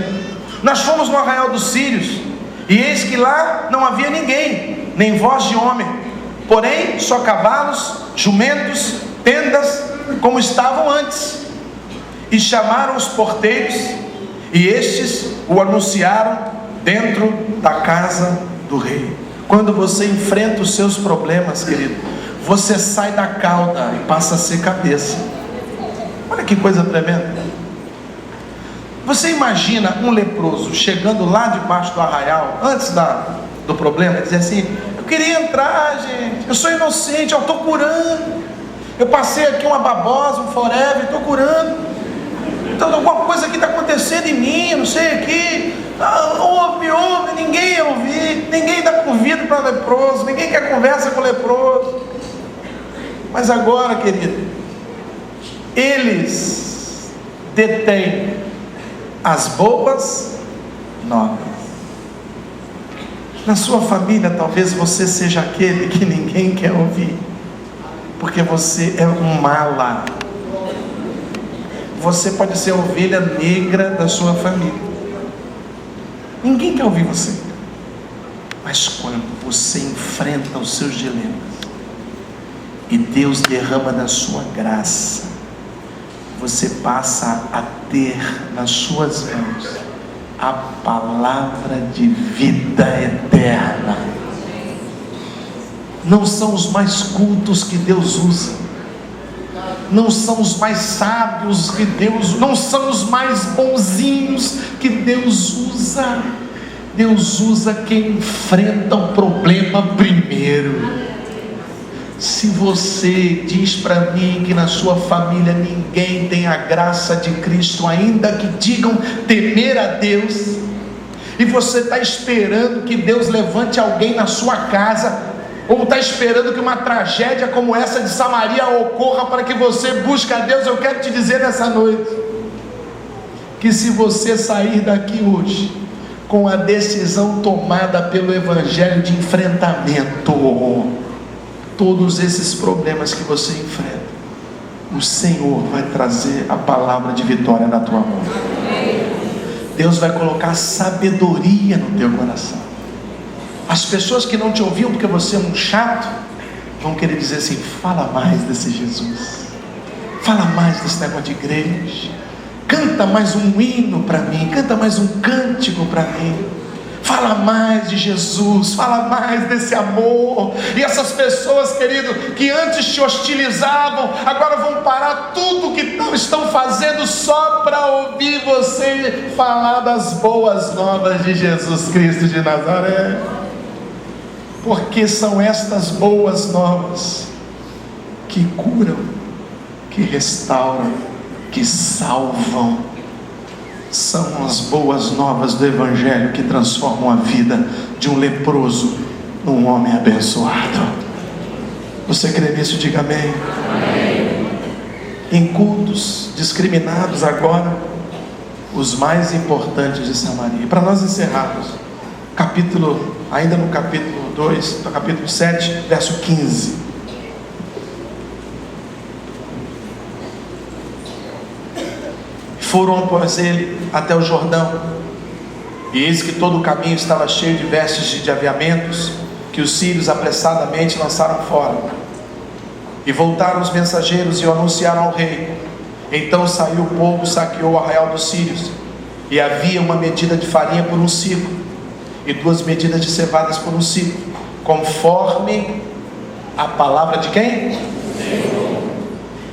nós fomos no arraial dos sírios, e eis que lá não havia ninguém, nem voz de homem, porém só cavalos, jumentos, tendas, como estavam antes. E chamaram os porteiros, e estes o anunciaram dentro da casa do rei. Quando você enfrenta os seus problemas, querido, você sai da cauda e passa a ser cabeça. Olha que coisa tremenda. Você imagina um leproso chegando lá debaixo do arraial, antes do problema, e dizer assim: eu queria entrar, gente, eu sou inocente, eu estou curando, eu passei aqui uma babosa, um forever, estou curando. Então alguma coisa aqui está acontecendo em mim, eu não sei aqui. Ouve, ninguém ia ouvir, ninguém dá convite para leproso, ninguém quer conversa com leproso. Mas agora, querido, eles detêm as boas novas. Na sua família, talvez você seja aquele que ninguém quer ouvir, porque você é um mala. Você pode ser a ovelha negra da sua família. Ninguém quer ouvir você. Mas quando você enfrenta os seus dilemas e Deus derrama da sua graça, você passa a ter nas suas mãos a palavra de vida eterna. Não são os mais cultos que Deus usa, não são os mais sábios que Deus, não são os mais bonzinhos que Deus usa. Deus usa quem enfrenta o problema primeiro. Se você diz para mim que na sua família ninguém tem a graça de Cristo, ainda que digam temer a Deus, e você está esperando que Deus levante alguém na sua casa, ou está esperando que uma tragédia como essa de Samaria ocorra para que você busque a Deus, eu quero te dizer nessa noite, que se você sair daqui hoje com a decisão tomada pelo Evangelho de enfrentamento. Todos esses problemas que você enfrenta, o Senhor vai trazer a palavra de vitória na tua mão. Deus vai colocar sabedoria no teu coração. As pessoas que não te ouviam porque você é um chato, vão querer dizer assim: fala mais desse Jesus, fala mais desse negócio de igreja, canta mais um hino para mim, canta mais um cântico para mim, fala mais de Jesus, fala mais desse amor. E essas pessoas, querido, que antes te hostilizavam, agora vão parar tudo que estão fazendo só para ouvir você falar das boas novas de Jesus Cristo de Nazaré. Porque são estas boas novas que curam, que restauram, que salvam. São as boas novas do Evangelho que transformam a vida de um leproso num homem abençoado. Você crê nisso? Diga amém. Amém. Em cultos discriminados agora, os mais importantes de Samaria. Para nós encerrarmos, ainda no capítulo 2, no capítulo 7, verso 15. Foram após ele até o Jordão, e eis que todo o caminho estava cheio de vestes de aviamentos, que os sírios apressadamente lançaram fora. E voltaram os mensageiros e o anunciaram ao rei. Então saiu o povo, saqueou o arraial dos sírios, e havia uma medida de farinha por um ciclo, e 2 medidas de cevadas por um ciclo, conforme a palavra de quem?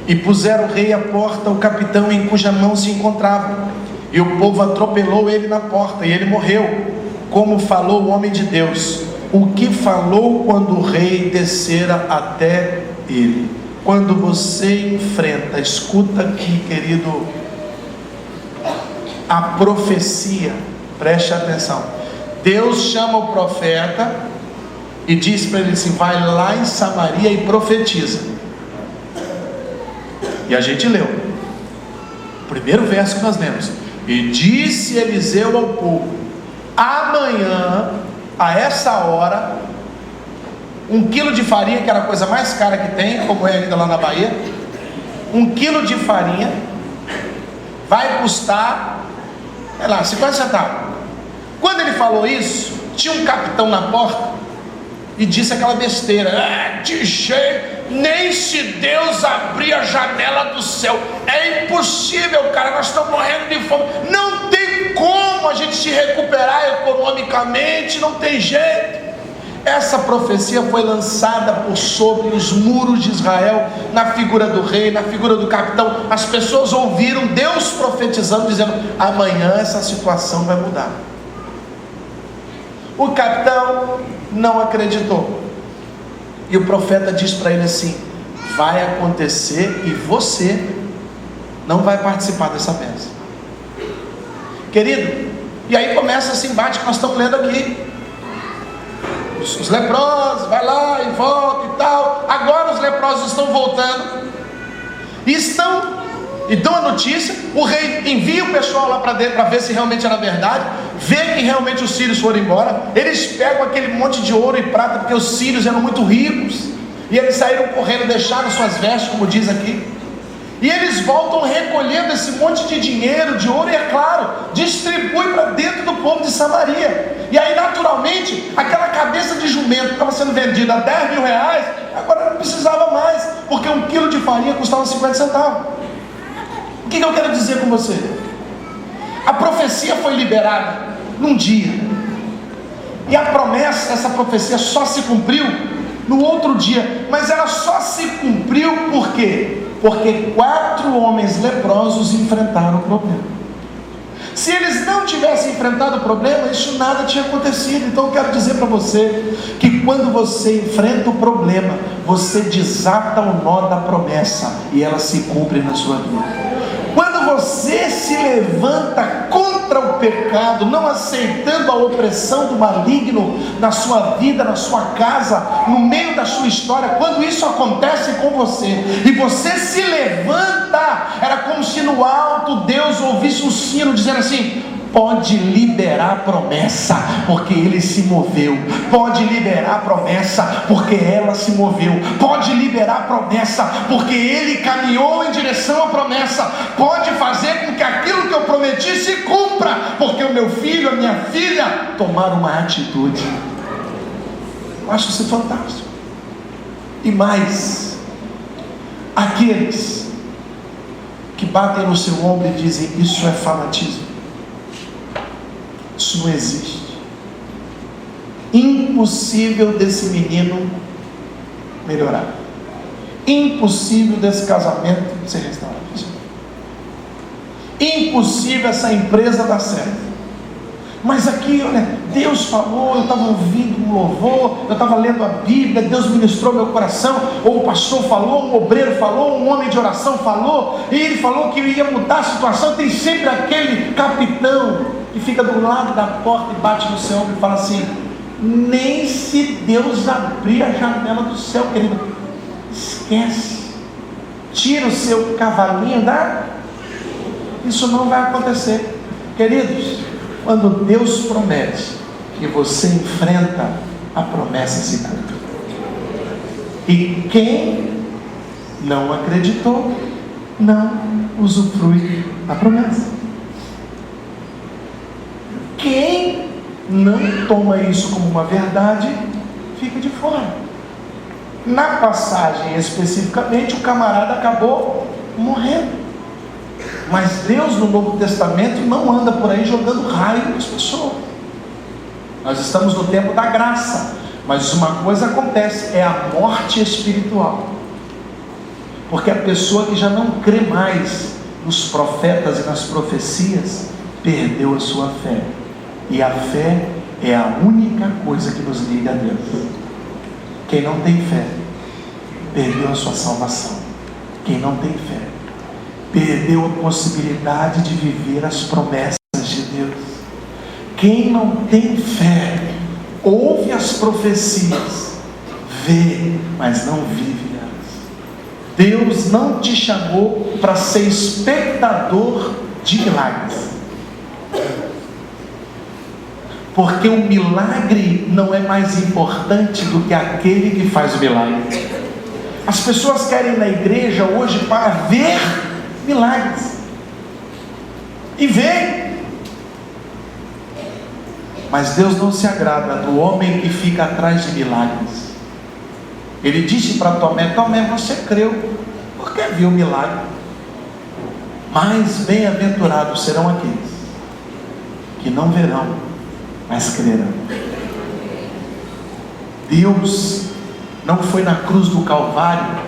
E puseram o rei à porta o capitão em cuja mão se encontrava, e o povo atropelou ele na porta, e ele morreu, como falou o homem de Deus, o que falou quando o rei descera até ele. Quando você enfrenta, escuta aqui, querido, a profecia, preste atenção. Deus chama o profeta e diz para ele assim: vai lá em Samaria e profetiza. E a gente leu o primeiro verso que nós lemos: e disse Eliseu ao povo: amanhã, a essa hora, 1 quilo de farinha, que era a coisa mais cara que tem, como é ainda lá na Bahia, 1 quilo de farinha vai custar, sei lá, 50 centavos. Quando ele falou isso, tinha um capitão na porta e disse aquela besteira: de jeito, nem se Deus abrir a janela do céu, é impossível, cara, nós estamos morrendo de fome, não tem como a gente se recuperar economicamente, não tem jeito. Essa profecia foi lançada por sobre os muros de Israel, na figura do rei, na figura do capitão. As pessoas ouviram Deus profetizando, dizendo: amanhã essa situação vai mudar. O capitão não acreditou, e o profeta diz para ele assim: vai acontecer e você não vai participar dessa bênção. Querido, e aí começa esse embate que nós estamos lendo aqui. Os leprosos, vai lá e volta e tal. Agora os leprosos estão voltando e dão a notícia. O rei envia o pessoal lá para dentro para ver se realmente era verdade, vê que realmente os sírios foram embora. Eles pegam aquele monte de ouro e prata, porque os sírios eram muito ricos, e eles saíram correndo, deixaram suas vestes, como diz aqui, e eles voltam recolhendo esse monte de dinheiro, de ouro, e é claro, distribui para dentro do povo de Samaria. E aí naturalmente aquela cabeça de jumento que estava sendo vendida a 10 mil reais, agora não precisava mais, porque 1 quilo de farinha custava 50 centavos. O que eu quero dizer com você? A profecia foi liberada num dia, e a promessa, essa profecia só se cumpriu no outro dia. Mas ela só se cumpriu por quê? Porque 4 homens leprosos enfrentaram o problema. Se eles não tivessem enfrentado o problema, isso nada tinha acontecido. Então eu quero dizer para você que quando você enfrenta o problema, você desata o nó da promessa e ela se cumpre na sua vida. Quando você se levanta contra o pecado, não aceitando a opressão do maligno na sua vida, na sua casa, no meio da sua história, quando isso acontece com você e você se levanta, era como se no alto Deus ouvisse um sino dizendo assim: pode liberar a promessa, porque ele se moveu. Pode liberar a promessa, porque ela se moveu. Pode liberar a promessa, porque ele caminhou em direção à promessa. Pode fazer com que aquilo que eu prometi se cumpra, porque o meu filho, a minha filha tomaram uma atitude. Eu acho isso fantástico. E mais, aqueles que batem no seu ombro e dizem: isso é fanatismo, isso não existe, impossível desse menino melhorar, impossível desse casamento ser restaurado, impossível essa empresa dar certo. Mas aqui, olha, Deus falou, eu estava ouvindo um louvor, eu estava lendo a Bíblia, Deus ministrou meu coração, ou o pastor falou, um obreiro falou, um homem de oração falou, e ele falou que ia mudar a situação. Tem sempre aquele capitão que fica do lado da porta e bate no seu ombro e fala assim: nem se Deus abrir a janela do céu, querido, esquece, tira o seu cavalinho isso não vai acontecer. Queridos, quando Deus promete que você enfrenta, a promessa se cumpre. E quem não acreditou, não usufrui da promessa. Quem não toma isso como uma verdade, fica de fora. Na passagem especificamente, o camarada acabou morrendo. Mas Deus no Novo Testamento não anda por aí jogando raio nas pessoas. Nós estamos no tempo da graça, mas uma coisa acontece, é a morte espiritual. Porque a pessoa que já não crê mais nos profetas e nas profecias, perdeu a sua fé. E a fé é a única coisa que nos liga a Deus. Quem não tem fé, perdeu a sua salvação. Quem não tem fé, perdeu a possibilidade de viver as promessas de Deus. Quem não tem fé, ouve as profecias, vê, mas não vive elas. Deus não te chamou para ser espectador de milagres, porque o milagre não é mais importante do que aquele que faz o milagre. As pessoas querem ir na igreja hoje para ver milagres, e vem, mas Deus não se agrada do homem que fica atrás de milagres. Ele disse para Tomé: Tomé, você creu porque viu o milagre, mas bem-aventurados serão aqueles que não verão, mas crerão. Deus não foi na cruz do Calvário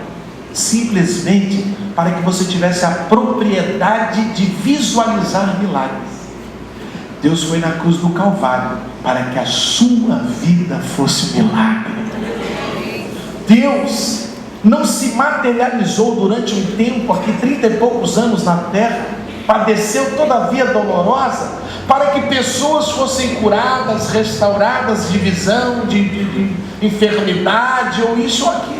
simplesmente para que você tivesse a propriedade de visualizar milagres. Deus foi na cruz do Calvário para que a sua vida fosse um milagre. Deus não se materializou durante um tempo aqui, 30 e poucos anos na terra, padeceu todavia dolorosa, para que pessoas fossem curadas, restauradas de visão, de enfermidade, ou isso ou aquilo.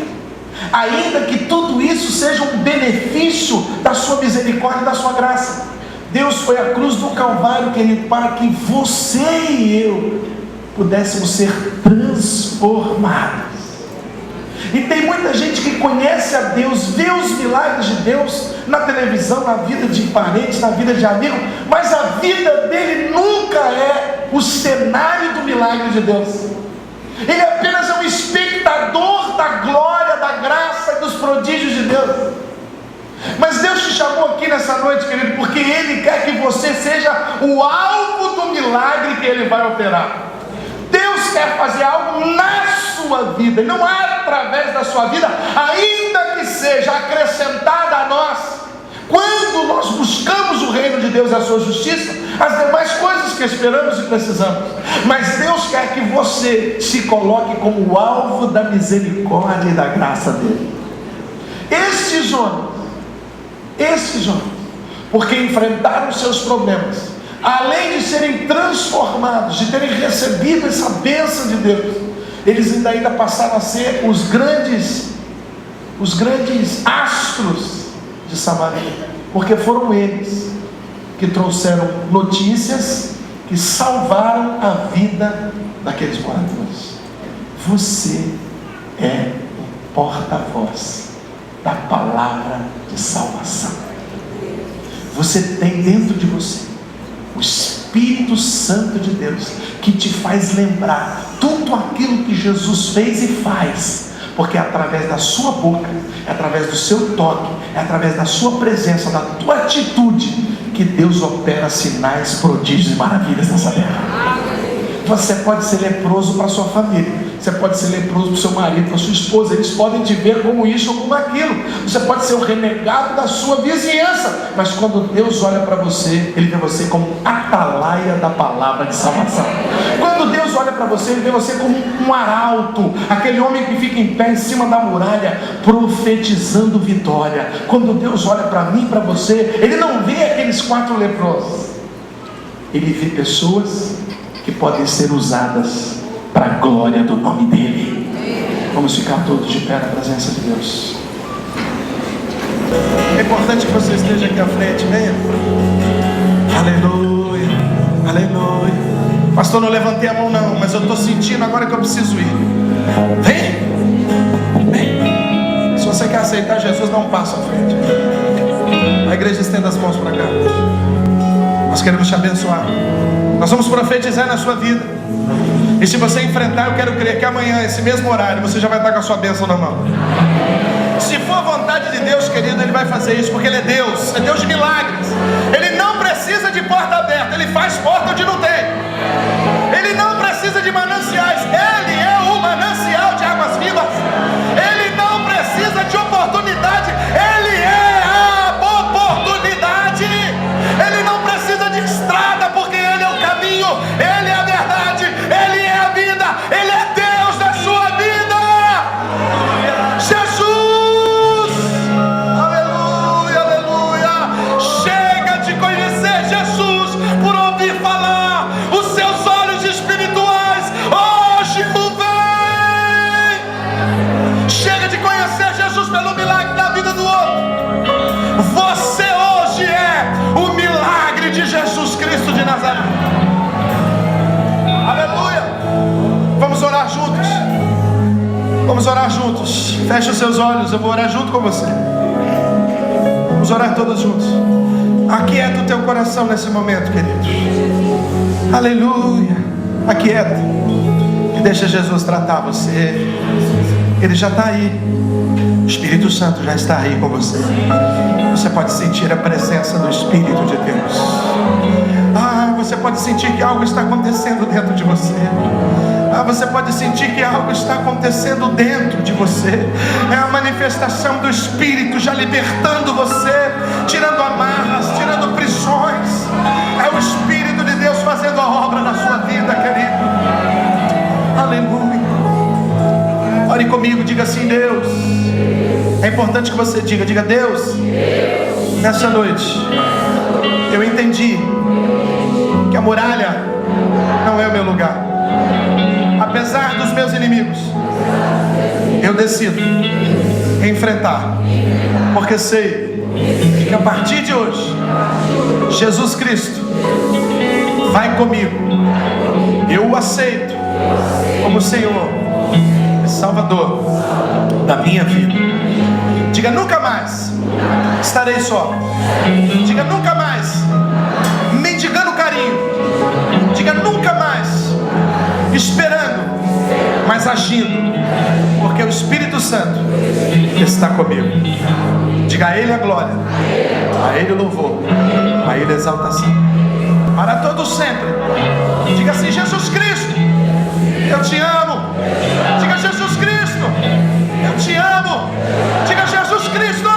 Ainda que tudo isso seja um benefício da sua misericórdia e da sua graça. Deus foi à cruz do Calvário, querido, para que você e eu pudéssemos ser transformados. E tem muita gente que conhece a Deus, vê os milagres de Deus na televisão, na vida de parentes, na vida de amigos, mas a vida dele nunca é o cenário do milagre de Deus. Ele apenas é um espectador da glória, da graça e dos prodígios de Deus. Mas Deus te chamou aqui nessa noite, querido, porque Ele quer que você seja o alvo do milagre que Ele vai operar. Deus quer fazer algo na sua vida, e não através da sua vida, ainda que seja acrescentada a nós. Quando nós buscamos o reino de Deus e a sua justiça, as demais coisas que esperamos e precisamos. Mas Deus quer que você se coloque como o alvo da misericórdia e da graça dele. Estes homens, porque enfrentaram seus problemas, além de serem transformados, de terem recebido essa bênção de Deus, eles ainda passaram a ser os grandes astros de Samaria, porque foram eles que trouxeram notícias que salvaram a vida daqueles moradores. Você é um porta-voz da palavra de salvação. Você tem dentro de você o Espírito Santo de Deus, que te faz lembrar tudo aquilo que Jesus fez e faz, porque é através da sua boca, é através do seu toque, é através da sua presença, da tua atitude, que Deus opera sinais, prodígios e maravilhas nessa terra. Você pode ser leproso para a sua família, você pode ser leproso para o seu marido, para a sua esposa, eles podem te ver como isso ou como aquilo. Você pode ser o renegado da sua vizinhança, mas quando Deus olha para você, Ele vê você como atalaia da palavra de salvação. Quando Deus olha para você, Ele vê você como um arauto, aquele homem que fica em pé em cima da muralha, profetizando vitória. Quando Deus olha para mim e para você, Ele não vê aqueles 4 leprosos, Ele vê pessoas que podem ser usadas para a glória do nome dEle. Vamos ficar todos de pé na presença de Deus. É importante que você esteja aqui à frente, venha. Aleluia, aleluia. Pastor, não levantei a mão não, mas eu estou sentindo agora que eu preciso ir. Vem. Se você quer aceitar Jesus, dá um passo à frente. A igreja estenda as mãos para cá. Nós queremos te abençoar. Nós vamos profetizar na sua vida. E se você enfrentar, eu quero crer que amanhã, esse mesmo horário, você já vai estar com a sua bênção na mão. Se for a vontade de Deus, querido, Ele vai fazer isso, porque Ele é Deus de milagres. Ele não precisa de porta aberta, Ele faz porta onde não tem. Ele não precisa de mananciais, Ele é o manancial de águas vivas. Ele não precisa de oportunidade, Ele é a oportunidade. Ele não precisa de estrada, porque Ele é o caminho, Ele é a verdade, Ele é a vida, Ele é Deus da sua vida. Jesus, aleluia, aleluia. Chega de conhecer Jesus por ouvir falar. Os seus olhos espirituais hoje o veem. Chega de conhecer Jesus pelo milagre da vida do outro. Você hoje é o milagre de Jesus Cristo de Nazaré. Aleluia. Vamos orar juntos. Vamos orar juntos. Feche os seus olhos, eu vou orar junto com você. Vamos orar todos juntos. Aquieta o teu coração nesse momento, queridos. Aleluia. Aquieta. E deixa Jesus tratar você. Ele já está aí. O Espírito Santo já está aí com você. Você pode sentir a presença do Espírito de Deus. Você pode sentir que algo está acontecendo dentro de você. Você pode sentir que algo está acontecendo dentro de você. É a manifestação do Espírito já libertando você, tirando amarras, tirando prisões. É o Espírito de Deus fazendo a obra na sua vida, querido. Aleluia. Ore comigo, diga assim: Deus. É importante que você diga Deus, nessa noite eu entendi que a muralha não é o meu lugar. Apesar dos meus inimigos, eu decido enfrentar, porque sei que a partir de hoje Jesus Cristo vai comigo. Eu o aceito como Senhor e Salvador da minha vida. Diga: nunca mais estarei só. Diga: nunca mais mendigando carinho. Diga: nunca mais esperando, mas agindo, porque o Espírito Santo está comigo. Diga a Ele a glória, a Ele o louvor, a Ele a exaltação, para todos sempre. Diga assim: Jesus Cristo, eu te amo. Diga: Jesus Cristo, eu te amo. Diga: Jesus Cristo,